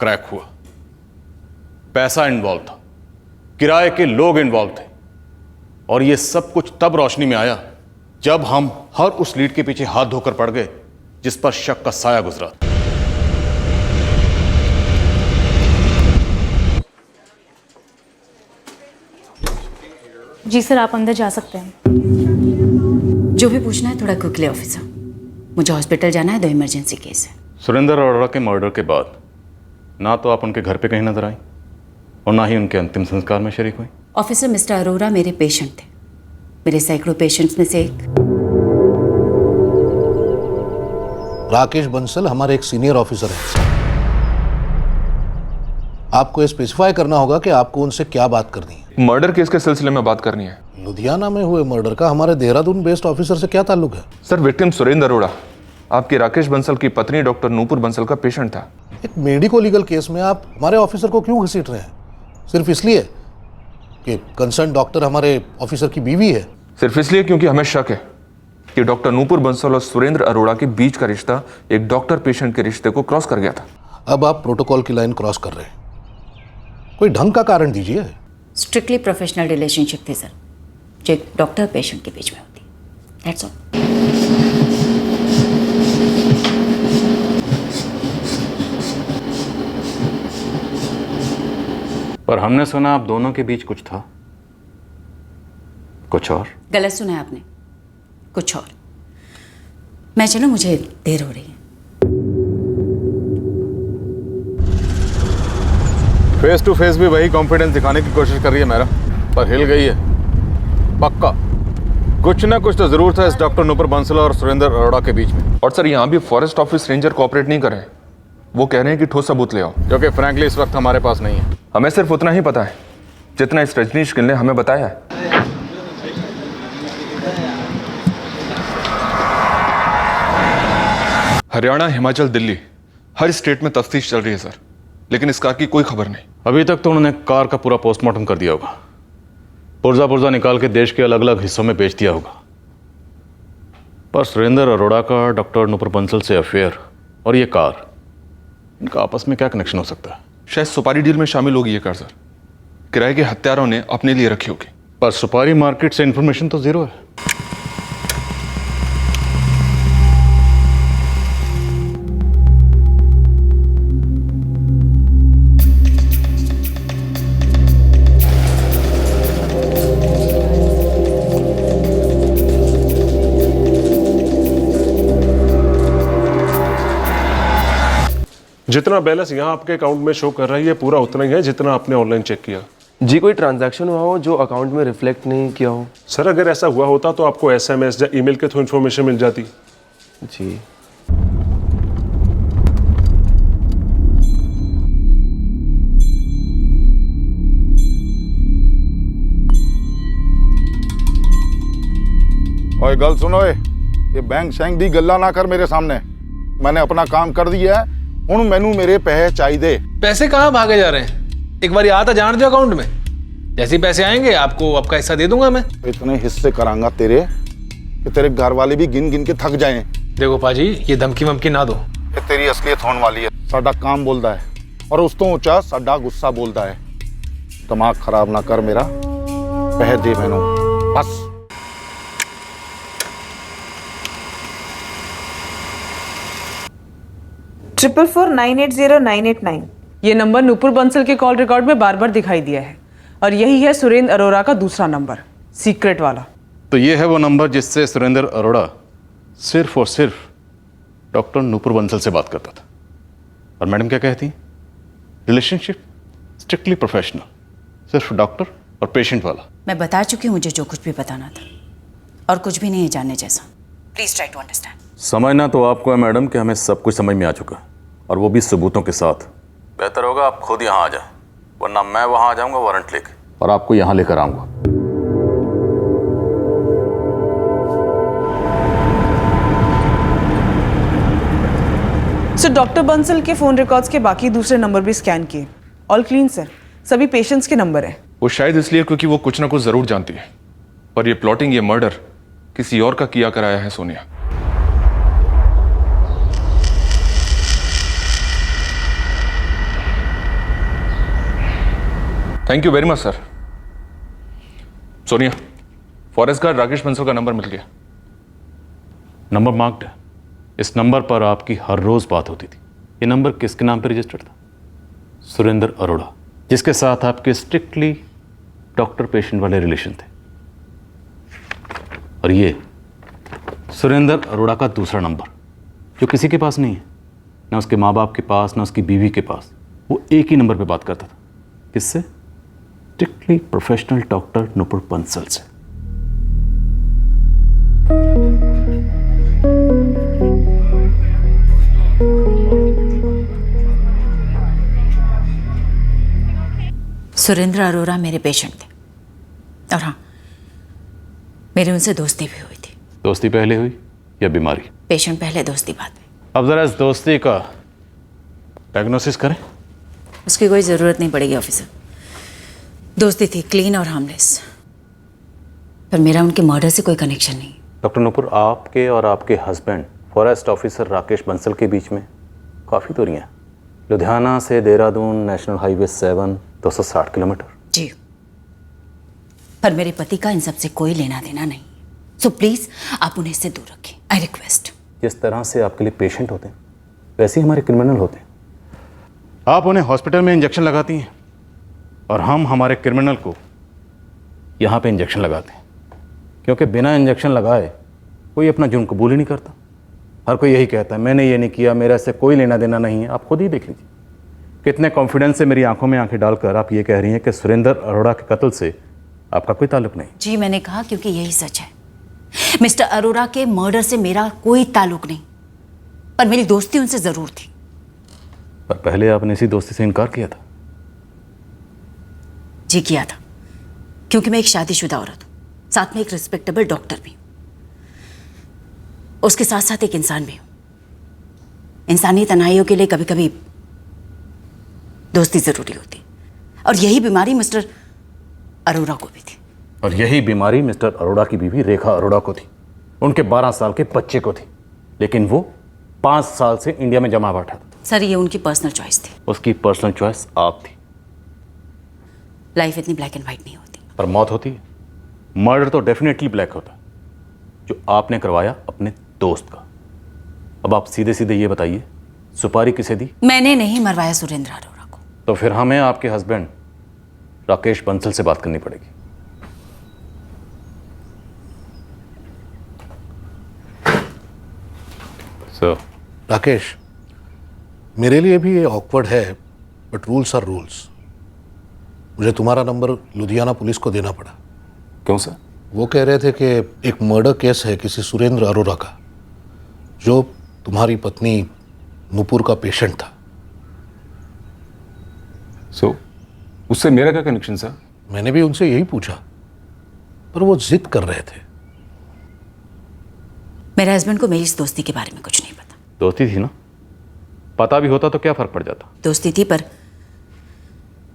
क्रैक हुआ। पैसा इन्वॉल्व था, किराए के लोग इन्वॉल्व थे, और यह सब कुछ तब रोशनी में आया जब हम हर उस लीड के पीछे हाथ धोकर पड़ गए जिस पर शक का साया गुजरा। जी सर, आप अंदर जा सकते हैं। जो भी पूछना है थोड़ा क्विकली ऑफिसर, मुझे हॉस्पिटल जाना है, 2 इमरजेंसी केस है। सुरेंद्र अरोड़ा के मर्डर के बाद ना तो आप उनके घर पे कहीं नजर आई और ना ही उनके अंतिम संस्कार में शरीक हुई। ऑफिसर, मिस्टर अरोड़ा मेरे पेशेंट थे, मेरे सैकड़ों पेशेंट्स में से एक। राकेश बंसल हमारे एक सीनियर ऑफिसर हैं। आपको स्पेसिफाई करना होगा कि आपको उनसे क्या बात करनी है। मर्डर केस के सिलसिले में बात करनी है। लुधियाना में हुए मर्डर का हमारे देहरादून बेस्ड ऑफिसर से क्या ताल्लुक है? सर, विक्टिम सुरेंद्र अरोड़ा आपके राकेश बंसल की पत्नी डॉक्टर नूपुर बंसल का पेशेंट था। एक मेडिको लीगल केस में आप हमारे ऑफिसर को क्यों घसीट रहे हैं? सिर्फ इसलिए कि कंसर्न डॉक्टर हमारे ऑफिसर की बीवी है? सिर्फ इसलिए क्योंकि हमें शक है कि डॉक्टर नूपुर बंसल और सुरेंद्र अरोड़ा के बीच का रिश्ता एक डॉक्टर पेशेंट के रिश्ते को क्रॉस कर गया था। अब आप प्रोटोकॉल की लाइन क्रॉस कर रहे हैं, कोई ढंग का कारण दीजिए। स्ट्रिक्टली प्रोफेशनल रिलेशनशिप थी सर, जो एक डॉक्टर पेशेंट के बीच में होती। That's all. पर हमने सुना आप दोनों के बीच कुछ था, कुछ और। गलत सुना है आपने, कुछ और। मैं चलो, मुझे देर हो रही है। फेस टू फेस भी वही कॉन्फिडेंस दिखाने की कोशिश कर रही है मेरा, पर हिल गई है पक्का। कुछ ना कुछ तो जरूर था इस डॉक्टर नूपुर बंसल और सुरेंद्र अरोड़ा के बीच में। और सर, यहाँ भी फॉरेस्ट ऑफिस रेंजर कोऑपरेट नहीं कर रहे हैं। वो कह रहे हैं कि ठोस सबूत ले आओ, जो कि फ्रैंकली इस वक्त हमारे पास नहीं है। हमें सिर्फ उतना ही पता है जितना इस रजनीश गिल ने हमें बताया है। हरियाणा, हिमाचल, दिल्ली, हर स्टेट में तफ्तीश चल रही है सर, लेकिन इस कार की कोई खबर नहीं। अभी तक तो उन्होंने कार का पूरा पोस्टमार्टम कर दिया होगा, पुर्जा पुर्जा निकाल के देश के अलग अलग हिस्सों में बेच दिया होगा। पर सुरेंद्र अरोड़ा का डॉक्टर नूपुर बंसल से अफेयर और ये कार, इनका आपस में क्या कनेक्शन हो सकता है? शायद सुपारी डील में शामिल होगी ये कार सर, किराए के हत्यारों ने अपने लिए रखी होगी। पर सुपारी मार्केट से इंफॉर्मेशन तो जीरो है। जितना बैलेंस यहाँ आपके अकाउंट में शो कर रहा है ये पूरा उतना ही है जितना आपने ऑनलाइन चेक किया। जी कोई ट्रांजैक्शन हुआ हो जो अकाउंट में रिफ्लेक्ट नहीं किया हो? सर अगर ऐसा हुआ होता तो आपको SMS या ईमेल के थ्रू इन्फॉर्मेशन मिल जाती। जी ओए गल सुनो, ये बैंक शैंक दी गल्ला ना कर मेरे सामने। मैंने अपना काम कर दिया है, हुण मैनू मेरे पैसे चाहिए। पैसे कहाँ भागे जा रहे हैं? एक बार आता जान दो अकाउंट में, जैसे ही पैसे आएंगे आपको आपका हिस्सा दे दूंगा मैं। इतने हिस्से करांगा तेरे कि तेरे घर वाले भी गिन गिन के थक जाएं। देखो पाजी, ये धमकी वमकी ना दो। ये तेरी असलियत होने वाली है। साडा काम बोलता है और उस तो ऊंचा साडा गुस्सा बोलता है। दिमाग खराब ना कर मेरा, पैसे दे मैनू बस। ट्रिपल 4980989। ये नंबर नूपुर बंसल के कॉल रिकॉर्ड में बार बार दिखाई दिया है और यही है सुरेंद्र अरोड़ा का दूसरा नंबर, सीक्रेट वाला। तो ये है वो नंबर जिससे सुरेंद्र अरोड़ा सिर्फ और सिर्फ डॉक्टर नूपुर बंसल से बात करता था। और मैडम क्या कहती हैं? रिलेशनशिप स्ट्रिक्टली प्रोफेशनल, सिर्फ डॉक्टर और पेशेंट वाला। मैं बता चुकी हूँ मुझे जो कुछ भी बताना था, और कुछ भी नहीं है जानने जैसा। Please try to understand. समझना तो आपको है मैडम कि हमें सब कुछ समझ में आ चुका है, और वो भी सबूतों के साथ। बेहतर होगा आप खुद यहाँ आ जाए, वरना मैं वहाँ आ जाऊँगा वारंट लेके, और आपको यहाँ लेकर आऊँगा। सर, डॉक्टर बंसल के फोन रिकॉर्ड्स के बाकी दूसरे नंबर भी स्कैन किए, ऑल क्लीन सर। सभी पेशेंट्स के नंबर हैं। वो शायद इसलिए क्योंकि वो कुछ ना कुछ जरूर जानती है, पर ये प्लॉटिंग, ये मर्डर किसी और का किया कराया है Sonia. Thank you very much sir. Sonia, forest guard Rakesh Bansal का नंबर मिल गया। नंबर मार्क्ड है। इस नंबर पर आपकी हर रोज बात होती थी। ये नंबर किसके नाम पर रजिस्टर्ड था? सुरेंद्र अरोड़ा, जिसके साथ आपके स्ट्रिक्टली डॉक्टर पेशेंट वाले रिलेशन थे। और ये सुरेंद्र अरोड़ा का दूसरा नंबर, जो किसी के पास नहीं है, ना उसके माँ बाप के पास, ना उसकी बीवी के पास। वो एक ही नंबर पे बात करता था। किससे? Strictly professional doctor Nupur Bansal से। सुरेंद्र अरोड़ा मेरे पेशेंट थे, और हाँ, मेरी उनसे दोस्ती भी हुई थी। दोस्ती पहले हुई या बीमारी? पेशेंट पहले, दोस्ती बाद में। अब जरा इस दोस्ती का डायग्नोसिस करें। उसकी कोई ज़रूरत नहीं पड़ेगी ऑफिसर। दोस्ती थी क्लीन और हार्मलेस, पर मेरा उनके मर्डर से कोई कनेक्शन नहीं। डॉक्टर नूपुर, आपके और आपके husband forest officer Rakesh Bansal के बीच में काफ़ी दूरियां। लुधियाना से देहरादून नेशनल हाईवे 7 260 किलोमीटर। जी, पर मेरे पति का इन सब से कोई लेना देना नहीं, सो प्लीज आप उन्हें इससे दूर रखें, आई रिक्वेस्ट। जिस तरह से आपके लिए पेशेंट होते हैं, वैसे ही हमारे क्रिमिनल होते हैं। आप उन्हें हॉस्पिटल में इंजेक्शन लगाती हैं, और हम हमारे क्रिमिनल को यहाँ पे इंजेक्शन लगाते हैं, क्योंकि बिना इंजेक्शन लगाए कोई अपना जुर्म कबूल ही नहीं करता। हर कोई यही कहता है, मैंने ये नहीं किया, मेरा इससे कोई लेना देना नहीं है। आप खुद ही देख लीजिए कितने कॉन्फिडेंस से मेरी आंखों में आंखें डालकर आप ये कह रही हैं कि सुरेंद्र अरोड़ा के कत्ल से आपका कोई ताल्लुक नहीं। जी, मैंने कहा क्योंकि यही सच है। मिस्टर अरोड़ा के मर्डर से मेरा कोई ताल्लुक नहीं, पर मेरी दोस्ती उनसे जरूर थी। पर पहले आपने इसी दोस्ती से इनकार किया था। जी किया था, क्योंकि मैं एक शादीशुदा औरत हूं, साथ में एक रिस्पेक्टेबल डॉक्टर भी हूं, उसके साथ साथ एक इंसान भी हूं। इंसानी तन्हाइयों के लिए कभी कभी दोस्ती जरूरी होती, और यही बीमारी मिस्टर अरोड़ा को भी थी। और यही बीमारी मिस्टर अरोड़ा की बीवी रेखा अरोड़ा को थी। उनके 12 साल के बच्चे को थी, लेकिन वो 5 साल से इंडिया में जमा बैठा था। सर, ये उनकी पर्सनल चॉइस थी। उसकी पर्सनल चॉइस आप थी। लाइफ इतनी ब्लैक एंड व्हाइट नहीं होती। पर मौत होती है। मर्डर तो डेफिनेटली ब्लैक होता है, जो आपने करवाया अपने दोस्त का। अब आप सीधे सीधे ये बताइए, सुपारी किसे दी? मैंने नहीं मरवाया सुरेंद्र अरोड़ा को। तो फिर हमें आपके हस्बैंड राकेश बंसल से बात करनी पड़ेगी। सर। राकेश, मेरे लिए भी ये ऑकवर्ड है, बट रूल्स आर रूल्स। मुझे तुम्हारा नंबर लुधियाना पुलिस को देना पड़ा। क्यों सर? वो कह रहे थे कि एक मर्डर केस है किसी सुरेंद्र अरोड़ा का, जो तुम्हारी पत्नी नूपुर का पेशेंट था। उससे मेरा क्या कनेक्शन सर? मैंने भी उनसे यही पूछा, पर वो जिद कर रहे थे। मेरे हस्बैंड को मेरी इस दोस्ती के बारे में कुछ नहीं पता। दोस्ती थी ना, पता भी होता तो क्या फर्क पड़ जाता। दोस्ती थी पर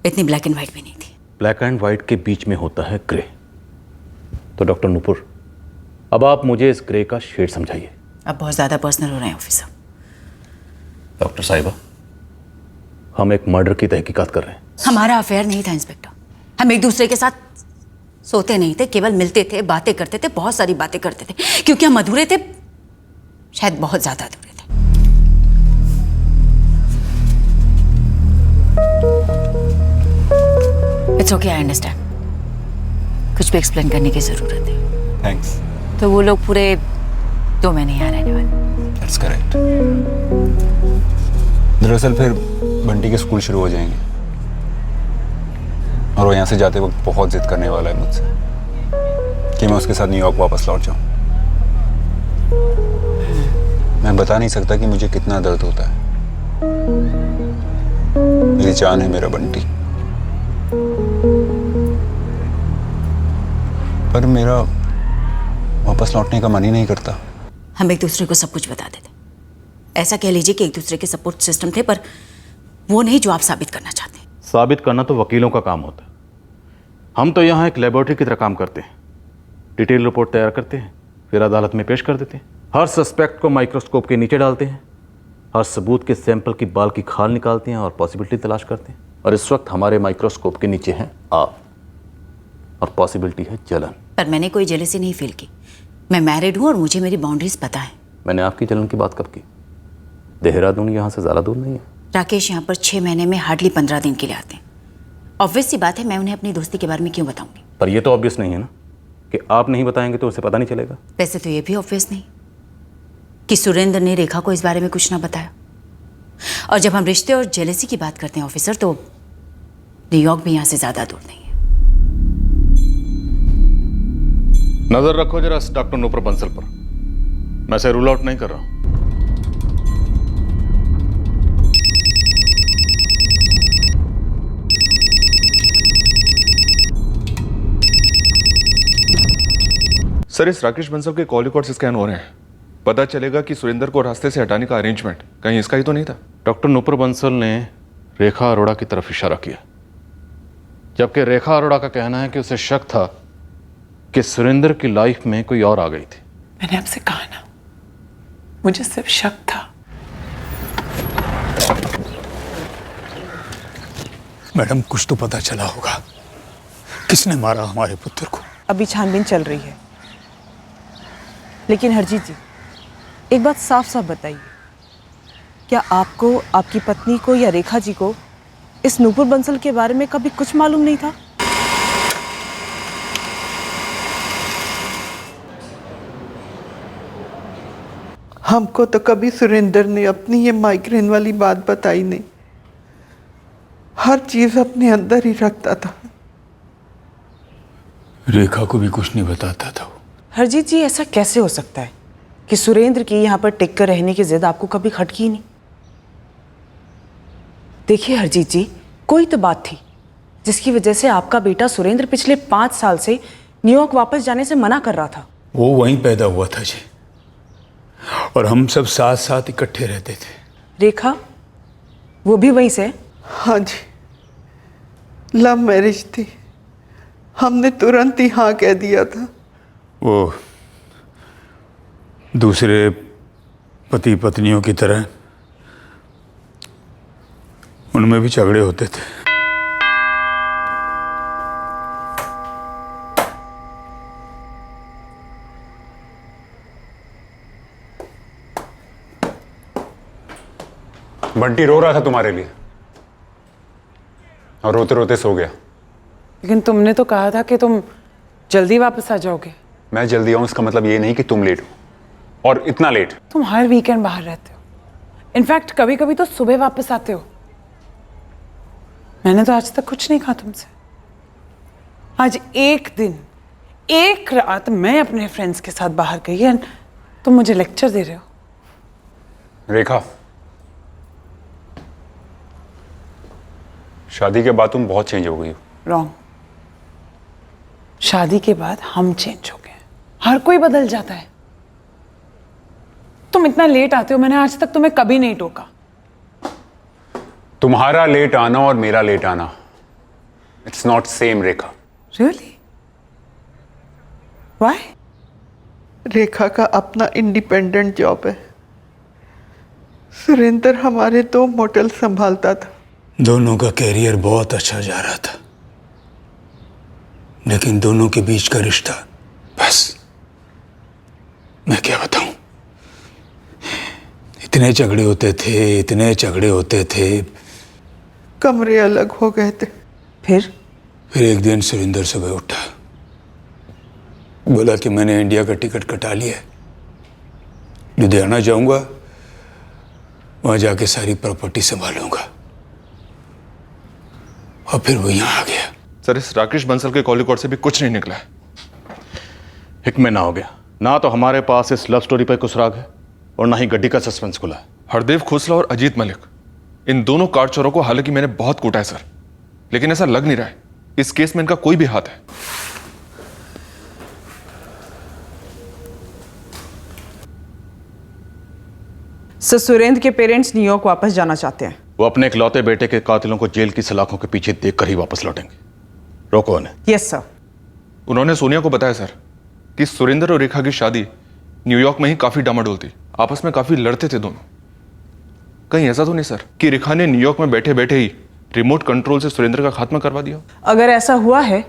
इतनी ब्लैक एंड व्हाइट भी नहीं थी। ब्लैक एंड व्हाइट के बीच में होता है ग्रे। तो डॉक्टर नूपुर, अब आप मुझे इस ग्रे का शेड समझाइए। अब बहुत ज्यादा पर्सनल हो रहे हैं ऑफिसर। डॉक्टर साहिबा, हम एक मर्डर की तहकीकात कर रहे हैं। हमारा अफेयर नहीं था इंस्पेक्टर। हम एक दूसरे के साथ सोते नहीं थे, केवल मिलते थे, बातें करते थे, बहुत सारी बातें करते थे, क्योंकि हम अधूरे थे, शायद बहुत ज्यादा अधूरे थे। It's okay, I understand. कुछ भी एक्सप्लेन करने की जरूरत है। थैंक्स। तो वो लोग पूरे 2 महीने यहाँ रहने वाले। That's correct. दरअसल फिर बंटी के स्कूल शुरू हो जाएंगे और वो यहाँ से जाते वक्त बहुत जिद करने वाला है मुझसे कि मैं उसके साथ न्यूयॉर्क वापस लौट जाऊँ। मैं बता नहीं सकता कि मुझे कितना दर्द होता है। मेरी जान है मेरा बंटी, पर मेरा वापस लौटने का मन ही नहीं करता। हम एक दूसरे को सब कुछ बता देते। ऐसा कह लीजिए कि एक दूसरे के सपोर्ट सिस्टम थे, पर वो नहीं जो आप साबित करना चाहते हैं। साबित करना तो वकीलों का काम होता है। हम तो यहाँ एक लेबोरेटरी की तरह काम करते हैं। डिटेल रिपोर्ट तैयार करते हैं, फिर अदालत में पेश कर देते हैं। हर सस्पेक्ट को माइक्रोस्कोप के नीचे डालते हैं, हर सबूत के सैंपल की बाल की खाल निकालते हैं और पॉसिबिलिटी तलाश करते हैं। और इस वक्त हमारे माइक्रोस्कोप के नीचे हैं आप, और पॉसिबिलिटी है जलन। पर मैंने कोई जेलसी नहीं फील की। मैं मैरिड हूँ और मुझे मेरी बाउंड्रीज पता है। मैंने आपकी जलन की बात कब की? देहरादून यहाँ से ज़्यादा दूर नहीं है। राकेश यहाँ पर 6 महीने में हार्डली 15 दिन के लिए आते हैं। ऑब्वियस सी बात है, मैं उन्हें अपनी दोस्ती के बारे में क्यों बताऊंगी? पर ये तो ऑब्वियस नहीं है ना कि आप नहीं बताएंगे तो उसे पता नहीं चलेगा। वैसे तो ये भी ऑब्वियस नहीं कि सुरेंद्र ने रेखा को इस बारे में कुछ ना बताया। और जब हम रिश्ते और जेलेसी की बात करते हैं ऑफिसर, तो न्यूयॉर्क भी यहाँ से ज़्यादा दूर नहीं है। नजर रखो जरा डॉक्टर नूपुर बंसल पर। मैं से रूल आउट नहीं कर रहा हूं। सर, इस राकेश बंसल के कॉल रिकॉर्ड्स स्कैन हो रहे हैं। पता चलेगा कि सुरेंद्र को रास्ते से हटाने का अरेंजमेंट कहीं इसका ही तो नहीं था। डॉक्टर नूपुर बंसल ने रेखा अरोड़ा की तरफ इशारा किया, जबकि रेखा अरोड़ा का कहना है कि उसे शक था कि सुरेंद्र की लाइफ में कोई और आ गई थी। मैंने आपसे कहा ना, मुझे सिर्फ शक था। मैडम, कुछ तो पता चला होगा, किसने मारा हमारे पुत्र को? अभी छानबीन चल रही है, लेकिन हरजीत जी, एक बात साफ साफ बताइए, क्या आपको, आपकी पत्नी को या रेखा जी को इस नूपुर बंसल के बारे में कभी कुछ मालूम नहीं था? हमको तो कभी सुरेंद्र ने अपनी ये माइग्रेन वाली बात बताई नहीं। हर चीज अपने अंदर ही रखता था। रेखा को भी कुछ नहीं बताता था। हरजीत जी, ऐसा कैसे हो सकता है कि सुरेंद्र की यहाँ पर टिक कर रहने की जिद आपको कभी खटकी ही नहीं? देखिए हरजीत जी, कोई तो बात थी जिसकी वजह से आपका बेटा सुरेंद्र पिछले 5 साल से न्यूयॉर्क वापस जाने से मना कर रहा था। वो वहीं पैदा हुआ था जी, और हम सब साथ साथ इकट्ठे रहते थे। रेखा, वो भी वहीं से? हाँ जी, लव मैरिज थी। हमने तुरंत ही हाँ कह दिया था। वो दूसरे पति पत्नियों की तरह उनमें भी झगड़े होते थे। बंटी रो रहा था तुम्हारे लिए और रोते रोते सो गया। लेकिन तुमने तो कहा था कि तुम जल्दी वापस आ जाओगे। मैं जल्दी आऊं इसका मतलब ये नहीं कि तुम लेट हो, और इतना लेट। तुम हर वीकेंड बाहर रहते हो, इनफैक्ट कभी कभी तो सुबह वापस आते हो। मैंने तो आज तक कुछ नहीं कहा तुमसे। आज एक दिन, एक रात मैं अपने फ्रेंड्स के साथ बाहर गई है, तुम मुझे लेक्चर दे रहे हो। रेखा, शादी के बाद तुम बहुत चेंज हो गई हो। रॉन्ग। शादी के बाद हम चेंज हो गए। हर कोई बदल जाता है। तुम इतना लेट आते हो, मैंने आज तक तुम्हें कभी नहीं टोका। तुम्हारा लेट आना और मेरा लेट आना, it's not same Rekha. Really? Why? Rekha का अपना इंडिपेंडेंट जॉब है। सुरेंद्र हमारे 2 मोटल संभालता था। दोनों का कैरियर बहुत अच्छा जा रहा था, लेकिन दोनों के बीच का रिश्ता, बस मैं क्या बताऊं, इतने झगड़े होते थे। कमरे अलग हो गए थे। फिर एक दिन सुरेंद्र सुबह उठा, बोला कि मैंने इंडिया का टिकट कटा लिया है, लुधियाना जाऊंगा, वहां जाके सारी प्रॉपर्टी संभालूंगा। और फिर वो यहाँ आ गया। सर, इस राकेश बंसल के कॉल रिकॉर्ड से भी कुछ नहीं निकला है। हिकमे ना हो गया ना, तो हमारे पास इस लव स्टोरी पर कुछ राग है और ना ही गड्डी का सस्पेंस खुला है। हरदेव खोसला और अजीत मलिक, इन दोनों कार चोरों को हालांकि मैंने बहुत कूटा है सर, लेकिन ऐसा लग नहीं रहा है इस केस में इनका कोई भी हाथ है। सर, सुरेंद्र के पेरेंट्स न्यूयॉर्क वापस जाना चाहते हैं। वो अपने इकलौते बेटे के कातिलों को जेल की सलाखों के पीछे देखकर ही वापस लौटेंगे। रोको उन्हें। Yes sir. उन्होंने सोनिया को बताया सर कि सुरेंद्र और रेखा की शादी न्यूयॉर्क में ही काफी डामाडोल थी, आपस में काफी लड़ते थे दोनों। कहीं ऐसा तो नहीं सर कि रेखा ने न्यूयॉर्क में बैठे बैठे ही रिमोट कंट्रोल से सुरेंद्र का खात्मा करवा दिया? अगर ऐसा हुआ है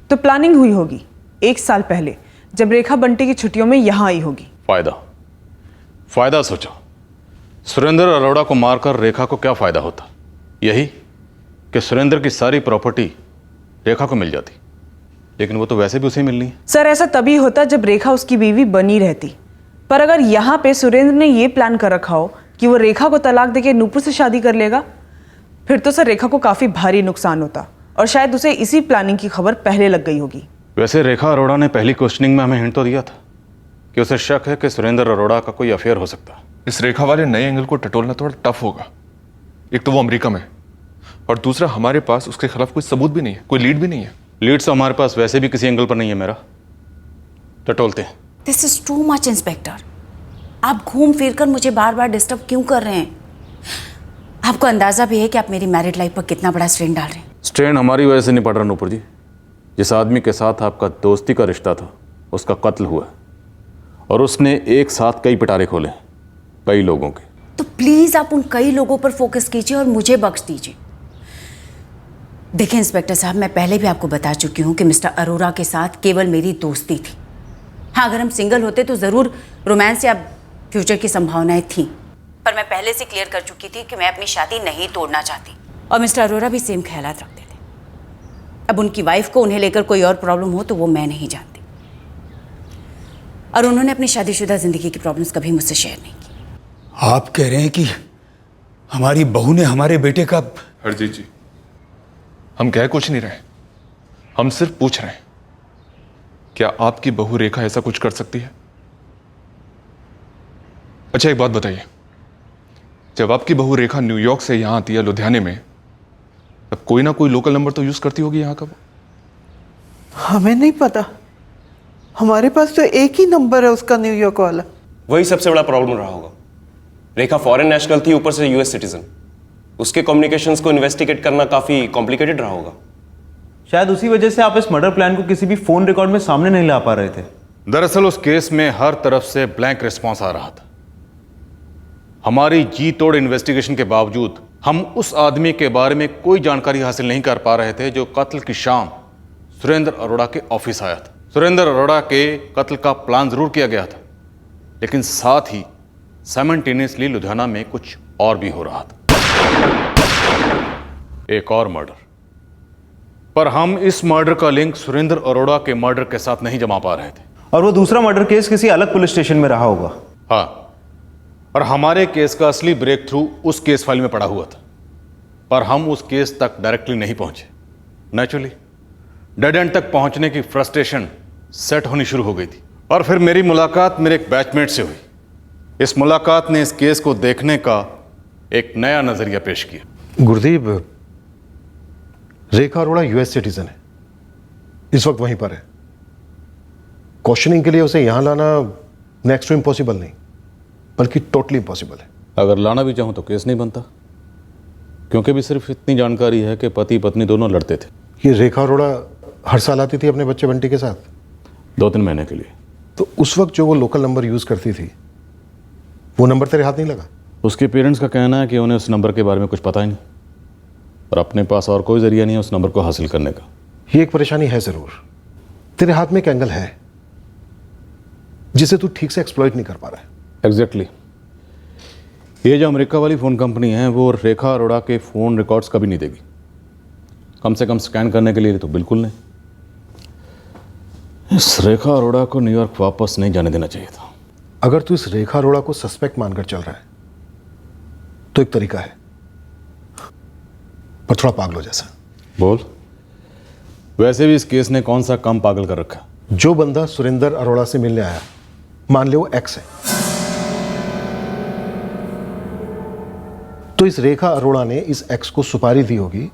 तो प्लानिंग हुई होगी 1 साल पहले, जब रेखा बंटी की छुट्टियों में यहां आई होगी। फायदा सोचो। सुरेंद्र अरोड़ा को मारकर रेखा को क्या फायदा होता? यही कि सुरेंद्र की सारी प्रॉपर्टी रेखा को मिल जाती, लेकिन वो तो वैसे भी उसे मिलनी है। सर, ऐसा तभी होता जब रेखा उसकी बीवी बनी रहती। पर अगर यहाँ पे सुरेंद्र ने ये प्लान कर रखा हो कि वो रेखा को तलाक देके नूपुर से शादी कर लेगा, फिर तो सर रेखा को काफी भारी नुकसान होता और शायद उसे इसी प्लानिंग की खबर पहले लग गई होगी। वैसे रेखा अरोड़ा ने पहली क्वेश्चनिंग में हमें हिंट तो दिया था कि उसे शक है कि सुरेंद्र अरोड़ा का कोई अफेयर हो सकता है। इस रेखा वाले नए एंगल को टटोलना थोड़ा टफ होगा। एक तो वो अमेरिका में, और दूसरा हमारे पास उसके खिलाफ कोई सबूत भी नहीं है, कोई लीड भी नहीं है। लीड तो हमारे पास वैसे भी किसी एंगल पर नहीं है मेरा, टटोलते हैं। This is too much inspector. आप घूम फिर कर मुझे बार बार डिस्टर्ब क्यों कर रहे हैं? आपको अंदाजा भी है कि आप मेरी मैरिड लाइफ पर कितना बड़ा स्ट्रेन डाल रहे हैं। स्ट्रेन हमारी वजह से नहीं पड़ रहा नूपुर जी। जिस आदमी के साथ आपका दोस्ती का रिश्ता था उसका कत्ल हुआ और उसने एक साथ कई पिटारे खोले, कई लोगों के। तो प्लीज आप उन कई लोगों पर फोकस कीजिए और मुझे बख्श दीजिए। देखिए इंस्पेक्टर साहब, मैं पहले भी आपको बता चुकी हूं कि मिस्टर अरोड़ा के साथ केवल मेरी दोस्ती थी। हाँ, अगर हम सिंगल होते तो जरूर रोमांस या फ्यूचर की संभावनाएं थी, पर मैं पहले से क्लियर कर चुकी थी कि मैं अपनी शादी नहीं तोड़ना चाहती और मिस्टर अरोड़ा भी सेम ख्यालात रखते थे। अब उनकी वाइफ को उन्हें लेकर कोई और प्रॉब्लम हो तो वो मैं नहीं जानती, और उन्होंने अपनी शादीशुदा जिंदगी की प्रॉब्लम्स कभी मुझसे शेयर नहीं की। आप कह रहे हैं कि हमारी बहू ने हमारे बेटे का? हरजीत जी, हम कह कुछ नहीं रहे, हम सिर्फ पूछ रहे हैं, क्या आपकी बहू रेखा ऐसा कुछ कर सकती है? अच्छा, एक बात बताइए, जब आपकी बहू रेखा न्यूयॉर्क से यहां आती है लुधियाने में, तब कोई ना कोई लोकल नंबर तो यूज करती होगी यहां का? हमें नहीं पता, हमारे पास तो एक ही नंबर है उसका, न्यूयॉर्क वाला। वही सबसे बड़ा प्रॉब्लम रहा होगा। रेखा फॉरेन नेशनल थी, ऊपर से यूएस सिटीजन। उसके कम्युनिकेशंस को इन्वेस्टिगेट करना काफी कॉम्प्लिकेटेड रहा होगा। शायद उसी वजह से आप इस मर्डर प्लान को किसी भी फोन रिकॉर्ड में सामने नहीं ला पा रहे थे। दरअसल उस केस में हर तरफ से ब्लैंक रिस्पांस आ रहा था। हमारी जी तोड़ इन्वेस्टिगेशन के बावजूद हम उस आदमी के बारे में कोई जानकारी हासिल नहीं कर पा रहे थे जो कत्ल की शाम सुरेंद्र अरोड़ा के ऑफिस आया था। सुरेंद्र अरोड़ा के कत्ल का प्लान जरूर किया गया था, लेकिन साथ ही साइमल्टेनियसली लुधियाना में कुछ और भी हो रहा था, एक और मर्डर। पर हम इस मर्डर का लिंक सुरेंद्र अरोड़ा के मर्डर के साथ नहीं जमा पा रहे थे। और वो दूसरा मर्डर केस किसी अलग पुलिस स्टेशन में रहा होगा। हाँ, और हमारे केस का असली ब्रेक थ्रू उस केस फाइल में पड़ा हुआ था, पर हम उस केस तक डायरेक्टली नहीं पहुंचे। नेचुरली डेड एंड तक पहुंचने की फ्रस्ट्रेशन सेट होनी शुरू हो गई थी। और फिर मेरी मुलाकात मेरे एक बैचमेट से हुई। इस मुलाकात ने इस केस को देखने का एक नया नजरिया पेश किया। गुरदीप, रेखा अरोड़ा यूएस सिटीजन है, इस वक्त वहीं पर है। क्वेश्चनिंग के लिए उसे यहां लाना नेक्स्ट टू इम्पॉसिबल नहीं, बल्कि टोटली इम्पॉसिबल है। अगर लाना भी चाहूं तो केस नहीं बनता, क्योंकि भी सिर्फ इतनी जानकारी है कि पति पत्नी दोनों लड़ते थे। ये रेखा अरोड़ा हर साल आती थी अपने बच्चे बंटी के साथ 2-3 महीने के लिए। तो उस वक्त जो वो लोकल नंबर यूज करती थी, वो नंबर तेरे हाथ नहीं लगा? उसके पेरेंट्स का कहना है कि उन्हें उस नंबर के बारे में कुछ पता ही नहीं, और अपने पास और कोई जरिया नहीं है उस नंबर को हासिल करने का। ये एक परेशानी है जरूर। तेरे हाथ में एक एंगल है जिसे तू ठीक से एक्सप्लॉइट नहीं कर पा रहा है। एग्जैक्टली। ये जो अमेरिका वाली फ़ोन कंपनी है वो रेखा अरोड़ा के फ़ोन रिकॉर्ड्स कभी नहीं देगी, कम से कम स्कैन करने के लिए तो बिल्कुल नहीं। इस रेखा अरोड़ा को न्यूयॉर्क वापस नहीं जाने देना चाहिए था। अगर तू इस रेखा अरोड़ा को सस्पेक्ट मानकर चल रहा है तो एक तरीका है, पर थोड़ा पागलों जैसा। बोल। वैसे भी इस केस ने कौन सा कम पागल कर रखा? जो बंदा सुरेंद्र अरोड़ा से मिलने आया, मान ले वो एक्स है, तो इस रेखा अरोड़ा ने इस एक्स को सुपारी दी होगी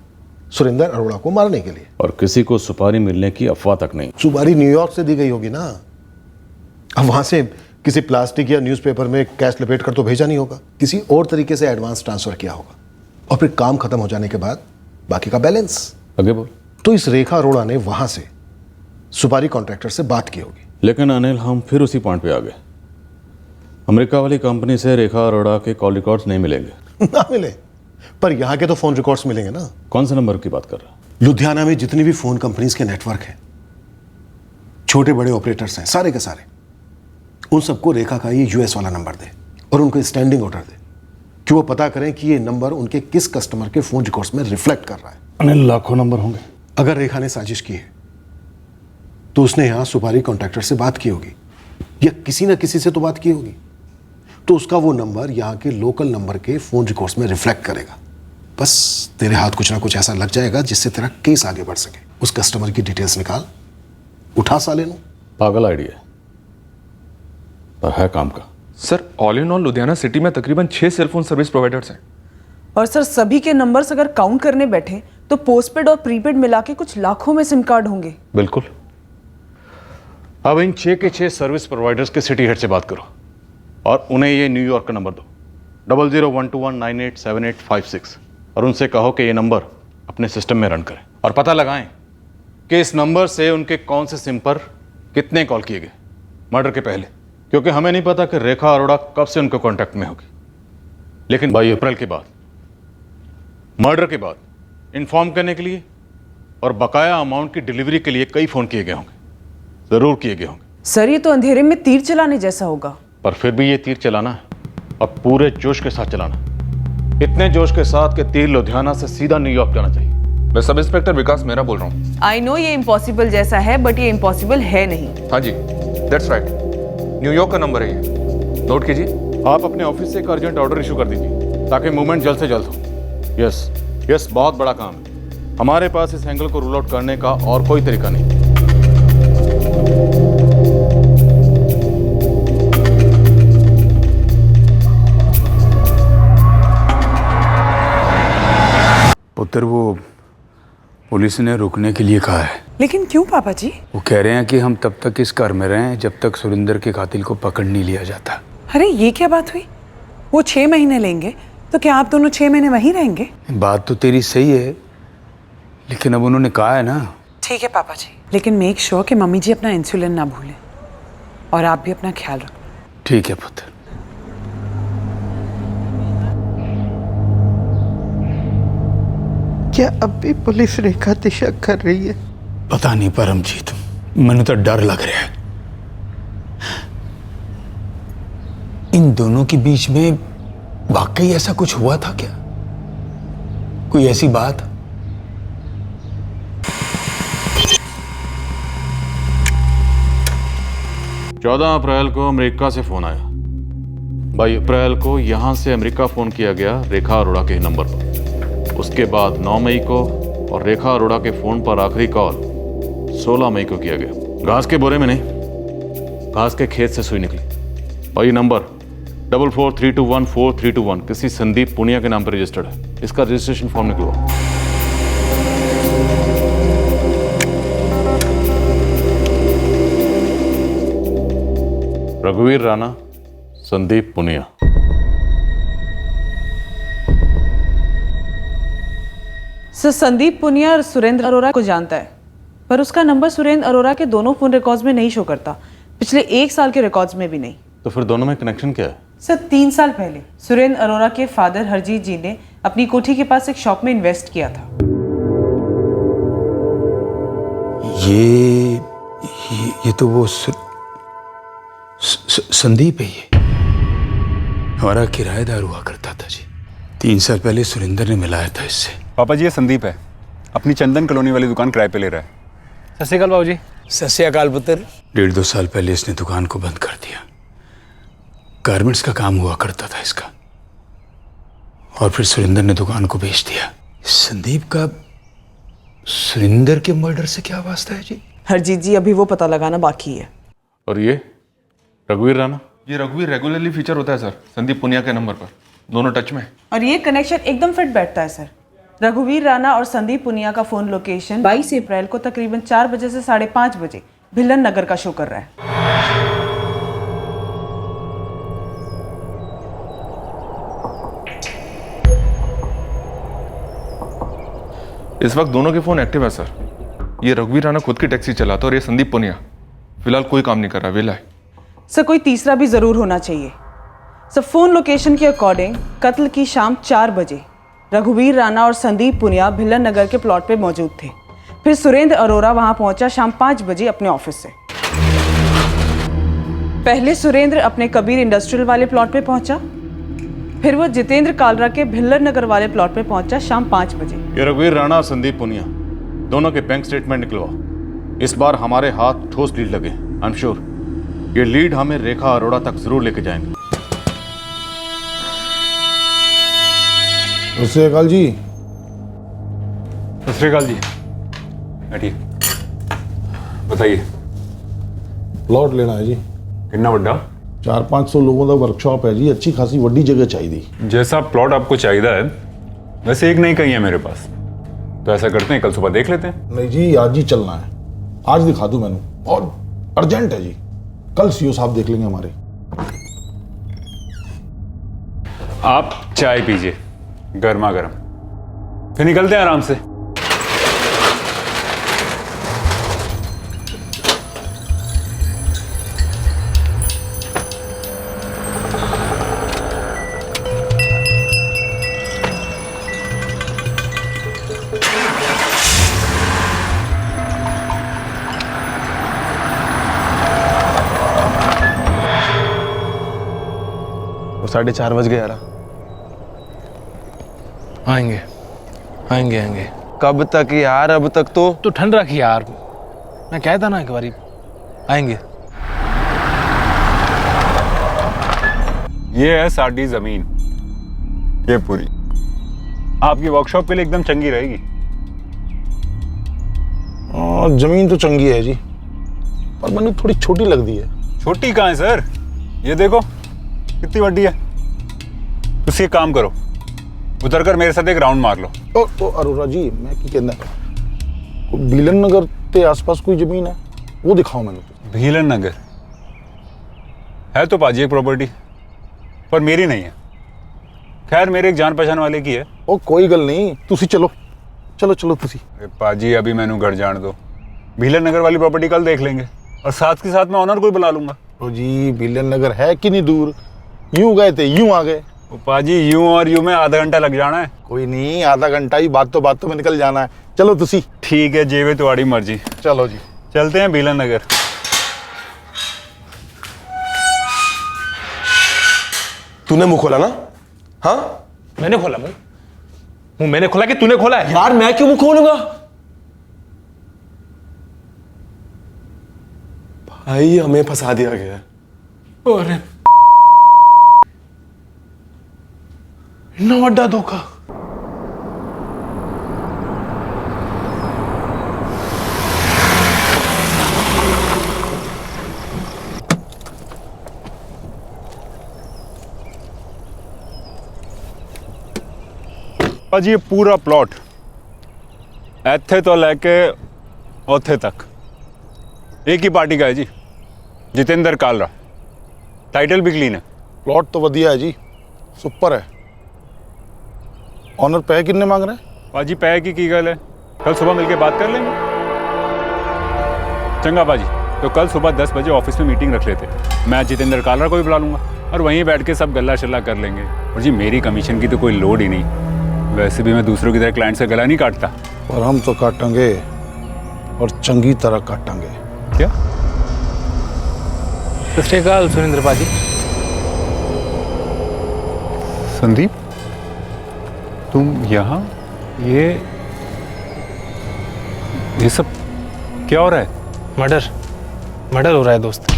सुरेंद्र अरोड़ा को मारने के लिए। और किसी को सुपारी मिलने की अफवाह तक नहीं। सुपारी न्यूयॉर्क से दी गई होगी ना, अब वहां से किसी प्लास्टिक या न्यूज़पेपर में कैश लपेट कर तो भेजा नहीं होगा, किसी और तरीके से एडवांस ट्रांसफर किया होगा, और फिर काम खत्म हो जाने के बाद बाकी का बैलेंस। आगे बोल। तो इस रेखा अरोड़ा ने वहां से सुपारी कॉन्ट्रैक्टर से बात की होगी। लेकिन अनिल, हम फिर उसी पॉइंट पे आ गए। अमेरिका वाली कंपनी से रेखा अरोड़ा के कॉल रिकॉर्ड्स नहीं मिलेंगे। ना मिले, पर यहाँ के तो फोन रिकॉर्ड्स मिलेंगे ना। कौन से नंबर की बात कर रहा है? लुधियाना में जितनी भी फोन कंपनीज के नेटवर्क हैं, छोटे बड़े ऑपरेटर्स हैं, सारे के सारे, उन सबको रेखा का ये यूएस वाला नंबर दे और उनको स्टैंडिंग ऑर्डर दे कि वो पता करें कि ये नंबर उनके किस कस्टमर के फोन रिकॉर्ड्स में रिफ्लेक्ट कर रहा है। अनिल, लाखों नंबर होंगे। अगर रेखा ने साजिश की है तो उसने यहां सुपारी कॉन्ट्रैक्टर से बात की होगी, या किसी ना किसी से तो बात की होगी, तो उसका वो नंबर यहाँ के लोकल नंबर के फोन रिकॉर्ड्स में रिफ्लेक्ट करेगा। बस तेरे हाथ कुछ ना कुछ ऐसा लग जाएगा जिससे तेरा केस आगे बढ़ सके। उस कस्टमर की डिटेल्स निकाल, उठा साले नु। पागल आइडिया पर है काम का। Sir, all in all Ludhiana city में तकरीबन 6 सेलफोन सर्विस प्रोवाइडर्स हैं। और सर, सभी के नंबर्स अगर काउंट करने बैठे तो पोस्टपेड और प्रीपेड मिला के कुछ लाखों में सिम कार्ड होंगे। बिल्कुल। अब इन 6 के 6 सर्विस प्रोवाइडर्स के सिटी हेड से बात करो और उन्हें ये न्यूयॉर्क का नंबर दो 0012198785 और उनसे कहो कि ये नंबर अपने सिस्टम में रन करें और पता लगाएं कि इस नंबर से उनके कौन से सिम पर कितने कॉल किए गए मर्डर के पहले, क्योंकि हमें नहीं पता कि रेखा अरोड़ा कब से उनके कांटेक्ट में होगी, लेकिन 22 अप्रैल के बाद, मर्डर के बाद इन्फॉर्म करने के लिए और बकाया अमाउंट की डिलीवरी के लिए कई फोन किए गए होंगे, जरूर किए गए होंगे। सर, ये तो अंधेरे में तीर चलाने जैसा होगा। पर फिर भी ये तीर चलाना है और पूरे जोश के साथ चलाना, इतने जोश के साथ कि तीर लुधियाना से सीधा न्यूयॉर्क जाना चाहिए। मैं सब इंस्पेक्टर विकास मेहरा बोल रहा हूँ। आई नो ये इम्पॉसिबल जैसा है, बट ये इम्पॉसिबल है नहीं। हाँ जी, दैट्स राइट। न्यूयॉर्क का नंबर है ये, नोट कीजिए। आप अपने ऑफिस से एक अर्जेंट ऑर्डर इशू कर दीजिए ताकि मूवमेंट जल्द से जल्द हो। यस यस, बहुत बड़ा काम है। हमारे पास इस एंगल को रूल आउट करने का और कोई तरीका नहीं। पुत्र, वो पुलिस ने रुकने के लिए कहा है। लेकिन क्यों पापा जी? वो कह रहे हैं कि हम तब तक इस घर में रहें जब तक सुरेंद्र के कातिल को पकड़ नहीं लिया जाता। अरे ये क्या बात हुई? वो 6 महीने लेंगे तो क्या आप दोनों 6 महीने वहीं रहेंगे? बात तो तेरी सही है, लेकिन अब उन्होंने कहा है ना। ठीक है पापा जी, लेकिन मेक श्योर कि मम्मी जी अपना इंसुलिन ना भूलें और आप भी अपना ख्याल रखना। ठीक है पुत्र। क्या अब भी पुलिस रेखा ते शक कर रही है? पता नहीं परमजीत, मैंने तो डर लग रहा है। इन दोनों के बीच में वाकई ऐसा कुछ हुआ था क्या? कोई ऐसी बात? चौदह अप्रैल को अमेरिका से फोन आया। 22 अप्रैल को यहां से अमेरिका फोन किया गया रेखा अरोड़ा के नंबर पर। उसके बाद 9 मई को और रेखा अरोड़ा के फोन पर आखिरी कॉल 16 मई को किया गया। घास के बोरे में नहीं, घास के खेत से सुई निकली। और ये नंबर 44321431 किसी संदीप पुनिया के नाम पर रजिस्टर्ड है। इसका रजिस्ट्रेशन फॉर्म निकलवाओ। रघुवीर राणा, संदीप पुनिया। सर, संदीप पुनिया और सुरेंद्र अरोरा को जानता है, पर उसका नंबर सुरेंद्र अरोरा के दोनों फोन रिकॉर्ड्स में नहीं शो करता, पिछले 1 साल के रिकॉर्ड्स में भी नहीं। तो फिर दोनों में कनेक्शन क्या है? सर, 3 साल पहले सुरेंद्र अरोरा के फादर हरजीत जी ने अपनी कोठी के पास एक शॉप में इन्वेस्ट किया था। ये तो वो संदीप है। ये हमारा किराएदार हुआ करता था जी। 3 साल पहले सुरेंद्र ने मिलाया था इससे। पापा जी, ये संदीप है, अपनी चंदन कॉलोनी वाली दुकान किराए पे ले रहा है। सत श्री अकाल बाबू जी। सत श्री अकाल पुत्र। 1.5-2 साल पहले इसने दुकान को बंद कर दिया। गारमेंट्स का काम हुआ करता था इसका, और फिर सुरेंद्र ने दुकान को बेच दिया। संदीप का सुरेंद्र के मर्डर से क्या वास्ता है जी? हरजीत जी, अभी वो पता लगाना बाकी है। और ये रघुवीर राणा? ये रघुवीर रेगुलरली फीचर होता है सर संदीप पुनिया के नंबर पर, दोनों टच में। और ये कनेक्शन एकदम फिट बैठता है सर। रघुवीर राणा और संदीप पुनिया का फोन लोकेशन 22 अप्रैल को तकरीबन 4 बजे से 5:30 बजे भिल्लन नगर का शो कर रहा है। इस वक्त दोनों के फोन एक्टिव है सर। ये रघुवीर राणा खुद की टैक्सी चलाता और ये संदीप पुनिया फिलहाल कोई काम नहीं कर रहा, वेला है। सर, कोई तीसरा भी जरूर होना चाहिए। सर, फोन लोकेशन के अकॉर्डिंग कत्ल की शाम 4 बजे रघुवीर राणा और संदीप पुनिया भिल्लन नगर के प्लॉट पे मौजूद थे। फिर सुरेंद्र अरोरा वहां पहुंचा शाम 5 बजे अपने ऑफिस से। पहले सुरेंद्र अपने कबीर इंडस्ट्रियल वाले प्लॉट पे पहुंचा, फिर वो जितेंद्र कालरा के भिल्लन नगर वाले प्लॉट पे पहुंचा शाम 5 बजे। ये रघुवीर राणा और संदीप पुनिया दोनों के बैंक स्टेटमेंट निकलवाओ। इस बार हमारे हाथ ठोस लीड लगे। आई एम श्योर ये लीड हमें रेखा अरोड़ा तक जरूर लेके जाएंगे। सत श्री अकाल जी। सत श्री अकाल जी। बैठिए, बताइए। प्लॉट लेना है जी। कितना बड़ा? 400-500 लोगों का वर्कशॉप है जी। अच्छी खासी वड्डी जगह चाहिए। जैसा प्लॉट आपको चाहिए है वैसे एक नहीं कहीं है मेरे पास, तो ऐसा करते हैं कल सुबह देख लेते हैं। नहीं जी, आज ही चलना है। आज दिखा दूं मैंने, और अर्जेंट है जी। कल सीओ साहब देख लेंगे हमारे। आप चाय पीजिए गर्मा गर्म, फिर निकलते हैं आराम से। वो 4:30 बज गए यार। आएंगे आएंगे आएंगे। कब तक यार? अब तक तो ठंड रखी यार, मैं कहता ना एक बारी आएंगे। ये है साडी जमीन, ये पूरी आपकी वर्कशॉप के लिए एकदम चंगी रहेगी। जमीन तो चंगी है जी, पर मैंने थोड़ी छोटी लग दी है। छोटी कहाँ है सर, ये देखो कितनी बड़ी है। उससे काम करो, उतरकर मेरे साथ एक राउंड मार लो। ओ अरोरा जी, मैं की कहना, भीलन नगर के आसपास कोई जमीन है वो दिखाओ मैंने। भीलन नगर है तो पाजी एक प्रॉपर्टी, पर मेरी नहीं है। खैर मेरे एक जान पहचान वाले की है। ओ कोई गल नहीं, तुसी चलो चलो चलो तुसी। पाजी अभी मैंने घर जान दो, भीलन नगर वाली प्रॉपर्टी कल देख लेंगे, और साथ के साथ मैं ऑनर को बुला लूंगा। ओ जी, भीलन नगर है कि नहीं दूर, यूं गए थे यूं आ गए। पाजी यूं और यूं में आधा घंटा लग जाना है। कोई नहीं, आधा घंटा ही, बातों में निकल जाना है। चलो तुसी। ठीक है, जेवे तुम्हारी मर्जी। चलो जी, चलते हैं भीलन नगर। तूने मुंह खोला ना? हाँ, मैंने खोला मुंह मैंने खोला कि तूने खोला है? यार मैं क्यों मुंह खोलूंगा भाई, हमें फंसा दिया गया। अरे इतना बड़ा धोखा। पाजी ये पूरा प्लॉट ऐथे तो लेके औथे तक एक ही पार्टी का है जी, जितेंद्र कालरा। टाइटल भी क्लीन है। प्लॉट तो वधिया है जी, सुपर है। ऑनर पैसे कितने मांग रहे हैं? पाजी पैसे की गल है, कल सुबह मिलके बात कर लेंगे। चंगा पाजी, तो कल सुबह 10 बजे ऑफिस में मीटिंग रख लेते। मैं जितेंद्र कालरा को भी बुला लूँगा और वहीं बैठ के सब गल्ला शल्ला कर लेंगे। और जी मेरी कमीशन की तो कोई लोड ही नहीं, वैसे भी मैं दूसरों की तरह क्लाइंट से गला नहीं काटता। और हम तो काटेंगे और चंगी तरह काटेंगे। क्या? सत श्री अकाल सुरेंद्र पाजी। संदीप, तुम यहाँ? ये सब क्या हो रहा है? मर्डर हो रहा है दोस्त।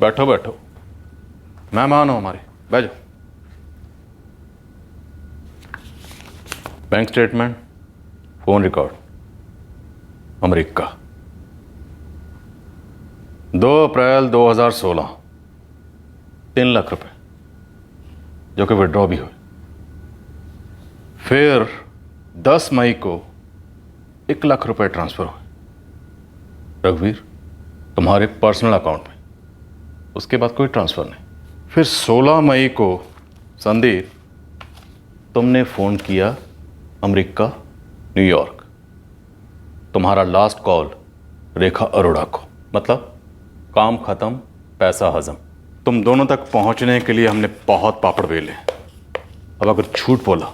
बैठो बैठो, मेहमान हो हमारे, बैठ जाओ। Bank statement, phone record, America, 2 अप्रैल 2016, 3 लाख रुपए जो कि विड्रॉ भी हुए। फिर 10 मई को 1 लाख रुपए ट्रांसफर हुए रघुवीर तुम्हारे पर्सनल अकाउंट में। उसके बाद कोई ट्रांसफर नहीं। फिर 16 मई को संदीप तुमने फोन किया अमेरिका, न्यूयॉर्क। तुम्हारा लास्ट कॉल रेखा अरोड़ा को, मतलब काम खत्म, पैसा हजम। तुम दोनों तक पहुंचने के लिए हमने बहुत पापड़ बेले। अब अगर झूठ बोला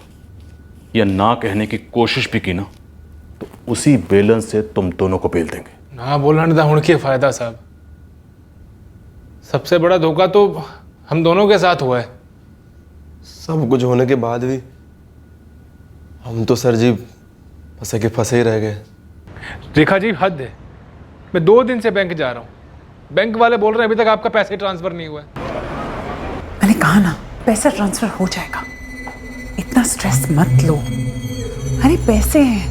या ना कहने की कोशिश भी की ना, तो उसी बेलन से तुम दोनों को बेल देंगे। ना बोलने दा हुण के फायदा साहब। सबसे बड़ा धोखा तो हम दोनों के साथ हुआ है। सब कुछ होने के बाद भी हम तो सर जी फंसे के फंसे ही रह गए। रेखा जी हद है। मैं 2 दिन से बैंक जा रहा हूँ, बैंक वाले बोल रहे हैं अभी तक आपका पैसे ट्रांसफर नहीं हुआ है। मैंने कहा ना पैसा ट्रांसफर हो जाएगा, इतना स्ट्रेस मत लो। अरे पैसे हैं,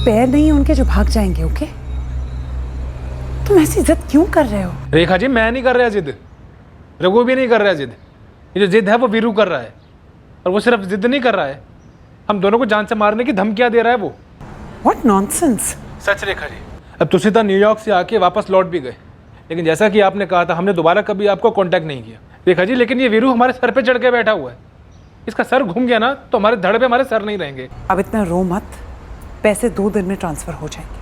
पैर नहीं है उनके जो भाग जाएंगे। ओके, तुम ऐसी जिद क्यों कर रहे हो? रेखा जी मैं नहीं कर रहा जिद, रघु भी नहीं कर रहा जिद। ये जो जिद है वो वीरू कर रहा है, और वो सिर्फ जिद नहीं कर रहा है, हम दोनों को जान से मारने की धमकियां दे रहा है वो। What nonsense! सच रेखा जी। अब तुसीता न्यूयॉर्क से आके वापस लौट भी गए, लेकिन जैसा कि आपने कहा था हमने दोबारा कभी आपको कांटेक्ट नहीं किया। रेखा जी लेकिन ये वीरू हमारे सर पे चढ़ के बैठा हुआ है, इसका सर घूम गया ना तो हमारे धड़ पे हमारे सर नहीं रहेंगे। अब इतना रो मत, पैसे 2 दिन में ट्रांसफर हो जाएंगे।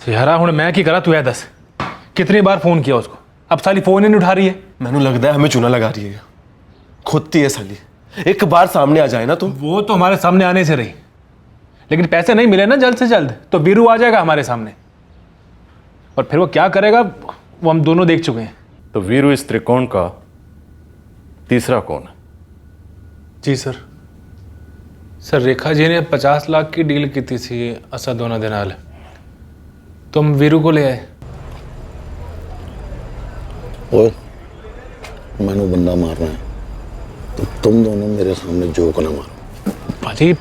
यारा हुण मैं की करा, तू है दस कितनी बार फोन किया उसको, अब साली फोन ही नहीं उठा रही है। मैंने लगता है हमें चूना लगा रही है, खुदती है साली। एक बार सामने आ जाए ना तो वो तो हमारे सामने आने से रही, लेकिन पैसे नहीं मिले ना जल्द से जल्द तो वीरू आ जाएगा हमारे सामने, और फिर वो क्या करेगा वो हम दोनों देख चुके हैं। तो वीरू इस त्रिकोण का तीसरा कौन है? जी सर। सर रेखा जी ने 50 लाख की डील की थी असद होना दिनाल, तो हम वीरू को ले आए। ओए, मैंने बंदा मारना है तो तुम दोनों मेरे सामने जोक ना मारो। भाजी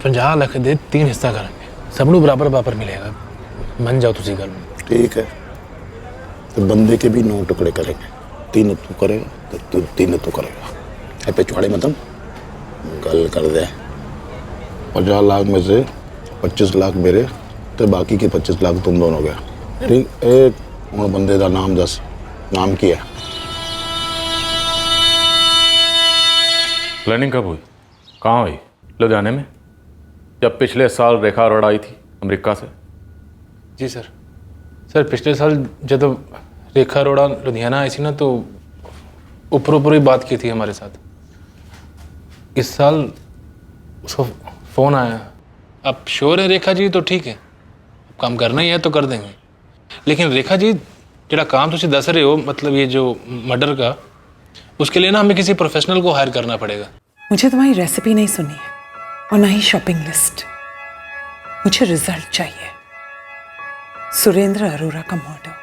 50 लाख दे 3 हिस्सा करेंगे, सबनों बराबर बराबर मिलेगा, मन जाओ तुसी गल में। ठीक है, तो बंदे के भी 9 टुकड़े करेंगे, 3 तू करेगा तो 3 तू करेगा। ऐ पिछवाड़े मतम गल कर दे। 50 लाख में से 25 लाख मेरे तो बाकी के 25 लाख तुम दोनों गया। ठीक, एक और बंदे का नाम दस, नाम क्या है? प्लानिंग कब हुई, कहाँ हुई? लुधियाने में, जब पिछले साल रेखा अरोड़ा आई थी अमेरिका से? जी सर। सर पिछले साल जब रेखा अरोड़ा लुधियाना आई थी ना तो ऊपर ऊपर ही बात की थी हमारे साथ। इस साल उसको फ़ोन आया। अब श्योर है रेखा जी तो ठीक है, अब काम करना ही है तो कर देंगे, लेकिन रेखा जी जो काम तुम दस रहे हो, मतलब ये जो मर्डर का, उसके लिए ना हमें किसी प्रोफेशनल को हायर करना पड़ेगा। मुझे तुम्हारी रेसिपी नहीं सुननी है और ना ही शॉपिंग लिस्ट, मुझे रिजल्ट चाहिए। सुरेंद्र अरोड़ा का मर्डर,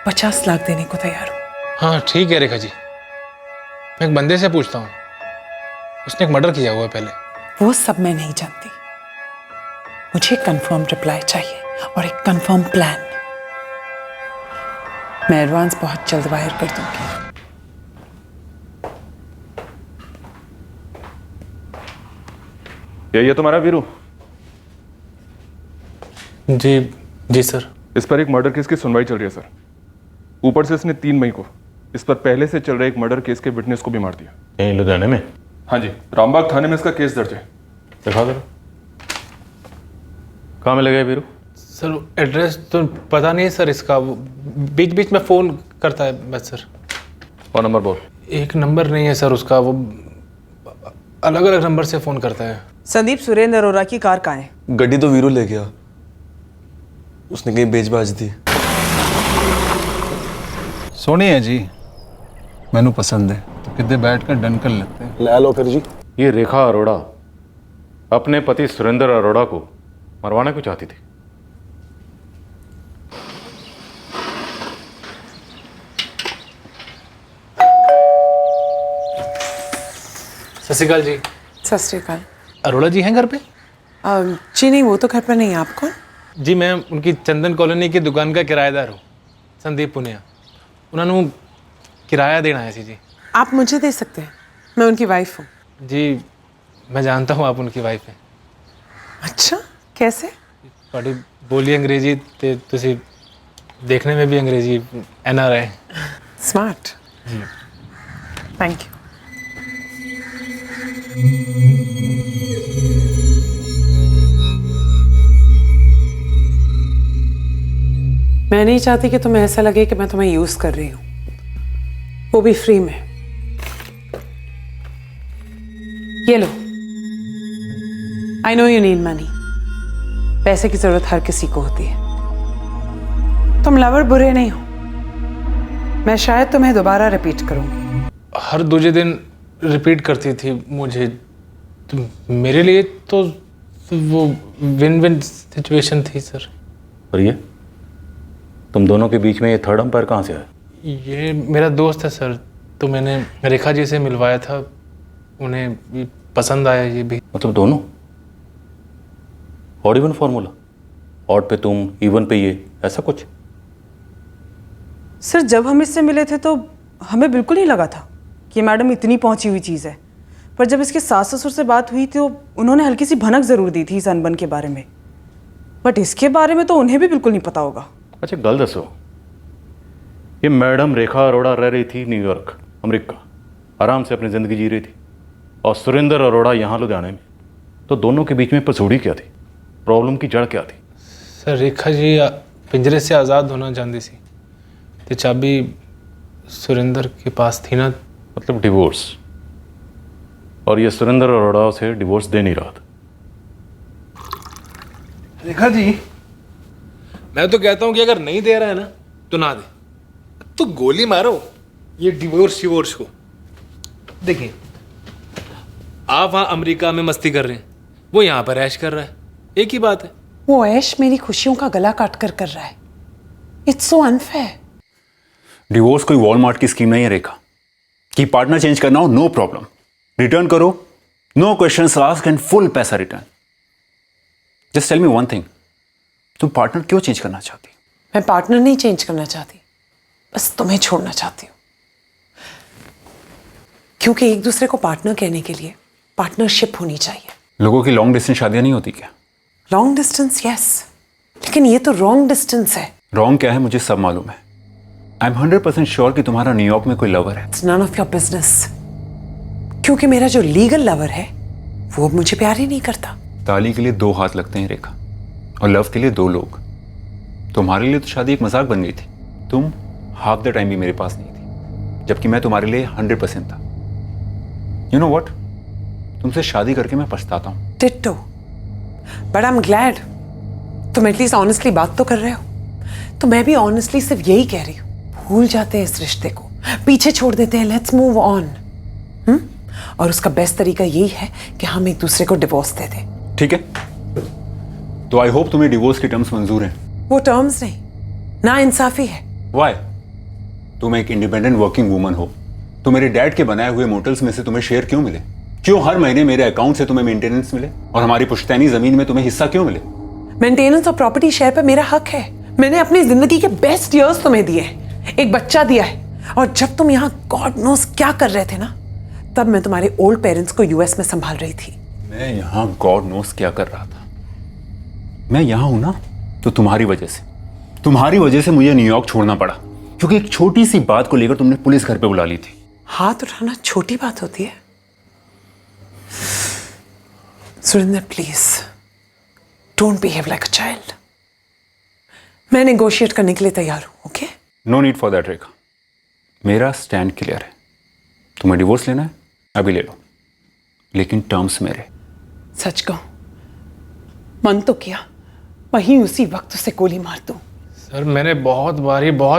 50 लाख देने को तैयार हूं। हाँ ठीक है रेखा जी, मैं एक बंदे से पूछता हूँ, उसने एक मर्डर किया हुआ है पहले। वो सब मैं नहीं जानती। मुझे कंफर्म रिप्लाई चाहिए और एक कंफर्म प्लान। मैं एडवांस बहुत जल्द वायर कर दूंगी। ये तुम्हारा वीरू? जी जी सर। इस पर एक मर्डर केस की सुनवाई चल रही है सर। ऊपर से इसने 3 मई को इस पर पहले से चल रहे एक मर्डर केस के विटनेस को भी मार दिया। यहीं लुधियाने में? हाँ जी, रामबाग थाने में इसका केस दर्ज है। दिखा दो। कहाँ में लगा है वीरू? सर एड्रेस तो पता नहीं है सर इसका, वो बीच बीच में फ़ोन करता है बस सर। और नंबर बोल। एक नंबर नहीं है सर उसका, वो अलग अलग नंबर से फ़ोन करता है। संदीप सुरेंद्र अरोड़ा की कार कहाँ है? गड्डी तो वीरू ले गया, उसने कहीं बेच बाज दी। सोनी है जी, मैनू पसंद है तो कितने बैठ कर डन कर लेते हैं। ले लो फिर जी। ये रेखा अरोड़ा अपने पति सुरेंद्र अरोड़ा को मरवाना क्यों चाहती थी? सत श्री अकाल जी। सत श्री अकाल। अरोड़ा जी हैं घर पे? जी नहीं, वो तो घर पर नहीं है। आप कौन? जी मैं उनकी चंदन कॉलोनी की दुकान का किराएदार हूँ, संदीप पुनिया। उन्होंने किराया देना है जी। आप मुझे दे सकते हैं, मैं उनकी वाइफ हूँ। जी मैं जानता हूँ आप उनकी वाइफ हैं। अच्छा, कैसे? बड़ी बोली अंग्रेजी ते तुसी देखने में भी अंग्रेजी NRI। स्मार्ट। Thank you. मैं नहीं चाहती कि तुम्हें ऐसा लगे कि मैं तुम्हें यूज कर रही हूं, वो भी फ्री में। ये लो। I know you need money. पैसे की जरूरत हर किसी को होती है। तुम लवर बुरे नहीं हो। मैं शायद तुम्हें दोबारा रिपीट करूंगी। हर दूसरे दिन रिपीट करती थी मुझे, तो मेरे लिए तो वो विन विन सिचुएशन थी सर। और ये तुम दोनों के बीच में ये थर्ड अंपायर कहाँ से आया? ये मेरा दोस्त है सर, तो मैंने रेखा जी से मिलवाया था, उन्हें पसंद आया ये भी। मतलब दोनों? Odd even formula? ऑड पे तुम, इवन पे ये, ऐसा कुछ? सर जब हम इससे मिले थे तो हमें बिल्कुल नहीं लगा था कि मैडम इतनी पहुंची हुई चीज़ है, पर जब इसके सास ससुर से बात हुई तो उन्होंने हल्की सी भनक ज़रूर दी थी इस अनबन के बारे में, बट इसके बारे में तो उन्हें भी बिल्कुल नहीं पता होगा। अच्छा गल दसो, ये मैडम रेखा अरोड़ा रह रही थी न्यूयॉर्क अमेरिका, आराम से अपनी ज़िंदगी जी रही थी, और सुरेंद्र अरोड़ा यहाँ लुधियाने में, तो दोनों के बीच में पसूड़ी क्या थी? प्रॉब्लम की जड़ क्या थी? सर रेखा जी पिंजरे से आज़ाद होना चाहती थी, तो चाबी सुरेंद्र के पास थी ना। मतलब डिवोर्स? और ये सुरेंद्र अरोड़ा उसे डिवोर्स दे नहीं रहा था। रेखा जी मैं तो कहता हूँ कि अगर नहीं दे रहा है ना तो ना दे, तो गोली मारो ये डिवोर्स को। देखिए आप वहाँ अमेरिका में मस्ती कर रहे हैं, वो यहाँ पर ऐश कर रहा है, एक ही बात है। वो ऐश मेरी खुशियों का गला काट कर रहा है। It's so unfair. डिवोर्स कोई वॉलमार्ट की स्कीम नहीं है रेखा, कि पार्टनर चेंज करना हो नो प्रॉब्लम, रिटर्न करो, no questions ask and full पैसा return. Just tell me one thing, तुम पार्टनर क्यों चेंज करना चाहती? मैं पार्टनर नहीं चेंज करना चाहती, बस तुम्हें छोड़ना चाहती हूँ। क्योंकि एक दूसरे को पार्टनर कहने के लिए पार्टनरशिप होनी चाहिए। लोगों की लॉन्ग डिस्टेंस शादियां नहीं होती क्या? लॉन्ग डिस्टेंस यस, लेकिन ये तो रॉन्ग डिस्टेंस है। रॉन्ग क्या है मुझे सब मालूम है। आई एम 100% श्योर कि तुम्हारा न्यूयॉर्क में कोई लवर है। It's none of your business. क्योंकि मेरा जो लीगल लवर है वो अब मुझे प्यार ही नहीं करता। ताली के लिए 2 हाथ लगते हैं रेखा, और लव के लिए 2 लोग। तुम्हारे लिए तो शादी एक मजाक बन गई थी। तुम हाफ द टाइम भी मेरे पास नहीं थी, जबकि मैं तुम्हारे लिए 100% था। यू नो व्हाट, तुमसे शादी करके मैं पछताता हूँ। Ditto, but I am glad तुम एटलीस्ट ऑनेस्टली बात तो कर रहे हो। तो मैं भी ऑनेस्टली सिर्फ यही कह रही हूँ, भूल जाते हैं इस रिश्ते को, पीछे छोड़ देते हैं, लेट्स मूव ऑन। और उसका बेस्ट तरीका यही है कि हम एक दूसरे को डिवोर्स दे दें। ठीक है, तो आई होप तुम्हें डिवोर्स के टर्म्स मंजूर हैं। वो टर्म्स नहीं, ना इंसाफी है। वाई? तुम एक इंडिपेंडेंट वर्किंग वूमन हो, तो मेरे डैड के बनाए हुए मोटल्स में से तुम्हें शेयर क्यों मिले? क्यों हर महीने मेरे अकाउंट से तुम्हें मेंटेनेंस मिले और हमारी पुश्तैनी जमीन में तुम्हें हिस्सा क्यों मिले? मेंटेनेंस और प्रॉपर्टी शेयर पर मेरा हक है। मैंने अपनी जिंदगी के बेस्ट ईयर्स तुम्हें दिए हैं, एक बच्चा दिया है, और जब तुम यहाँ गॉड नोस क्या कर रहे थे ना, तब मैं तुम्हारे ओल्ड पेरेंट्स को यूएस में संभाल रही थी। मैं यहाँ गॉड नोस क्या कर रहा था? मैं यहाँ हूं ना तो तुम्हारी वजह से मुझे न्यूयॉर्क छोड़ना पड़ा, क्योंकि एक छोटी सी बात को लेकर तुमने पुलिस घर पे बुला ली थी। हाथ उठाना छोटी बात होती है? Surendra please don't behave like a child. मैं नेगोशिएट करने के लिए तैयार हूं। Okay? No need for that Rekha, मेरा स्टैंड क्लियर है। तुम्हें डिवोर्स लेना है, अभी ले लो, लेकिन टर्म्स मेरे। सच कहो, मन तो किया वहीं उसी वक्त उसे गोली मार दूं। सर मैंने बहुत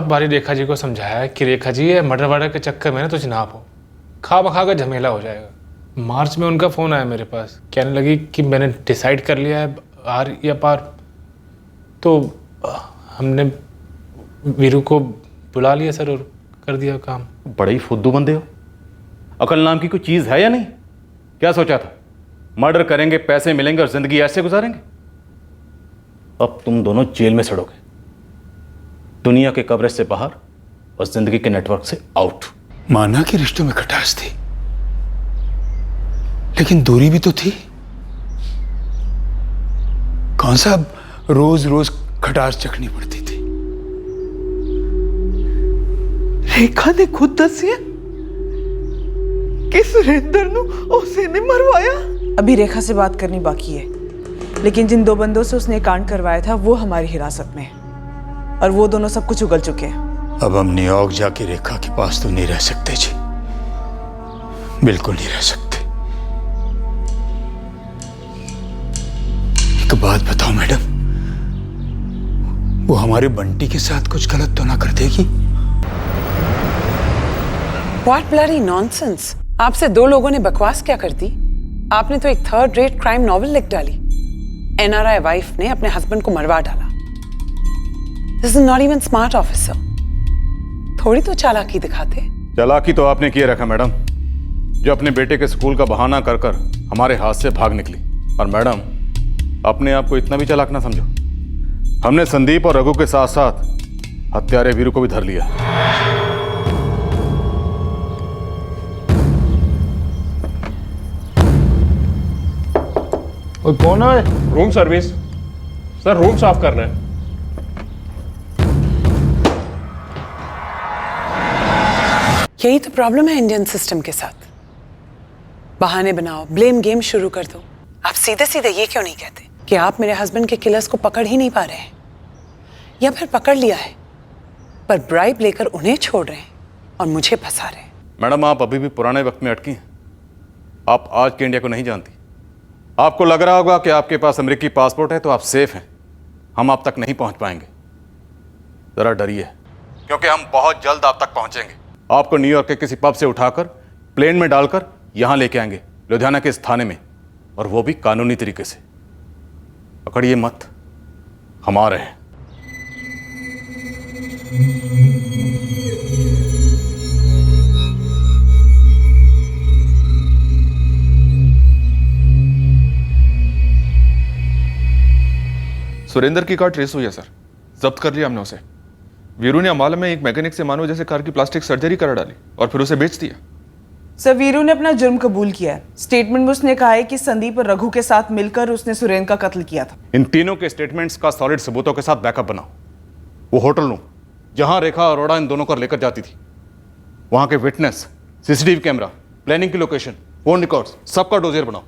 बारी रेखा जी को समझाया है कि रेखा जी ये मर्डर वर्डर के चक्कर में ना तो जनाब हो, खा बखा का झमेला हो जाएगा। मार्च में उनका फ़ोन आया मेरे पास, कहने लगी कि मैंने डिसाइड कर लिया है आर या पार। तो हमने वीरू को बुला लिया सर और कर दिया काम। बड़े ही फुद्दू बंदे हो। अकल नाम की कोई चीज़ है या नहीं? क्या सोचा था मर्डर करेंगे, पैसे मिलेंगे और जिंदगी ऐसे गुजारेंगे? अब तुम दोनों जेल में सड़ोगे, दुनिया के कवरेज से बाहर और जिंदगी के नेटवर्क से आउट। माना कि रिश्तों में खटास थी, लेकिन दूरी भी तो थी। कौन सा रोज रोज खटास चखनी पड़ती थी? रेखा ने खुद दसिया कि सुरेंद्र नु उसे ने मरवाया। अभी रेखा से बात करनी बाकी है, लेकिन जिन दो बंदों से उसने कांड करवाया था वो हमारी हिरासत में है और वो दोनों सब कुछ उगल चुके हैं। अब हम न्यूयॉर्क जाके रेखा के पास तो नहीं रह सकते जी, बिल्कुल नहीं रह सकते। एक बात बताओ मैडम, वो हमारे बंटी के साथ कुछ गलत तो ना कर देगी? What bloody nonsense! आपसे दो लोगों ने बकवास क्या कर दी? आपने तो एक थर्ड रेट क्राइम नॉवेल लिख डाली। NRI वाइफ ने अपने हस्बैंड को मरवा डाला। This is not even smart officer. थोड़ी तो चालाकी दिखाते। चालाकी तो आपने किए रखा मैडम, जो अपने बेटे के स्कूल का बहाना कर कर हमारे हाथ से भाग निकली। और मैडम, अपने आप को इतना भी चालाक ना समझो। हमने संदीप और रघु के साथ साथ हत्यारे वीरू को भी धर लिया। कौन है? रूम सर्विस सर, रूम साफ करना है। यही तो प्रॉब्लम है इंडियन सिस्टम के साथ। बहाने बनाओ, ब्लेम गेम शुरू कर दो। आप सीधे सीधे ये क्यों नहीं कहते कि आप मेरे हस्बैंड के किलर्स को पकड़ ही नहीं पा रहे हैं, या फिर पकड़ लिया है पर ब्राइब लेकर उन्हें छोड़ रहे हैं और मुझे फंसा रहे हैं? मैडम, आप अभी भी पुराने वक्त में अटकी हैं। आप आज के इंडिया को नहीं जानती। आपको लग रहा होगा कि आपके पास अमेरिकी पासपोर्ट है तो आप सेफ हैं। हम आप तक नहीं पहुंच पाएंगे। जरा डरिए, क्योंकि हम बहुत जल्द आप तक पहुंचेंगे। आपको न्यूयॉर्क के किसी पब से उठाकर प्लेन में डालकर यहां लेके आएंगे, लुधियाना के इस थाने में, और वो भी कानूनी तरीके से। पकड़िए मत, हम आ रहे हैं। सुरेंद्र की कार ट्रेस हुई है सर, जब्त कर लिया हमने उसे। वीरू ने अम्बाला में एक मैकेनिक से मानो जैसे कार की प्लास्टिक सर्जरी करा डाली और फिर उसे बेच दिया। सर, वीरू ने अपना जुर्म कबूल किया है। स्टेटमेंट में उसने कहा है कि संदीप और रघु के साथ मिलकर उसने सुरेंद्र का कत्ल किया था। इन तीनों के स्टेटमेंट्स का सॉलिड सबूतों के साथ बैकअप बनाओ। वो होटल रूम जहां रेखा अरोड़ा इन दोनों को लेकर जाती थी, वहां के विटनेस, सीसीटीवी कैमरा, प्लानिंग की लोकेशन, फोन रिकॉर्ड्स, सबका डोजियर बनाओ।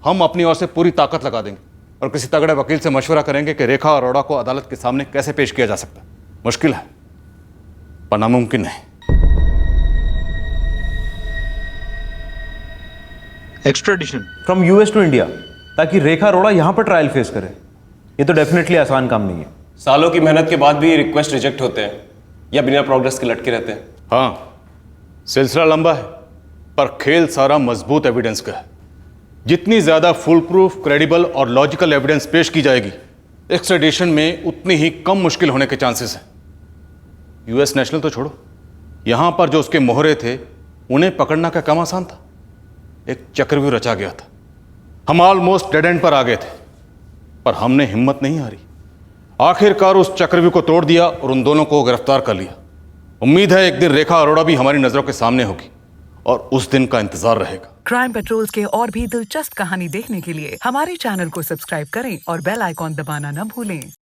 हम अपनी ओर से पूरी ताकत लगा देंगे और किसी तगड़े वकील से मशवरा करेंगे कि रेखा अरोड़ा को अदालत के सामने कैसे पेश किया जा सकता है। मुश्किल है पर नामुमकिन नहीं। Extradition from US to India, ताकि रेखा अरोड़ा यहां पर ट्रायल फेस करे। ये तो डेफिनेटली आसान काम नहीं है। सालों की मेहनत के बाद भी रिक्वेस्ट रिजेक्ट होते हैं या बिना प्रोग्रेस के लटके रहते हैं। हाँ, सिलसिला लंबा है पर खेल सारा मजबूत एविडेंस का है। जितनी ज्यादा फुल प्रूफ, क्रेडिबल और लॉजिकल एविडेंस पेश की जाएगी, एक्स्ट्राडिशन में उतनी ही कम मुश्किल होने के चांसेस हैं। यूएस नेशनल तो छोड़ो, यहां पर जो उसके मोहरे थे उन्हें पकड़ना क्या कम आसान था? एक चक्रव्यूह रचा गया था। हम ऑलमोस्ट डेड एंड पर आ गए थे, पर हमने हिम्मत नहीं हारी। आखिरकार उस चक्रव्यूह को तोड़ दिया और उन दोनों को गिरफ्तार कर लिया। उम्मीद है एक दिन रेखा अरोड़ा भी हमारी नजरों के सामने होगी और उस दिन का इंतजार रहेगा। क्राइम पेट्रोल्स के और भी दिलचस्प कहानी देखने के लिए हमारे चैनल को सब्सक्राइब करें और बेल आइकॉन दबाना न भूलें।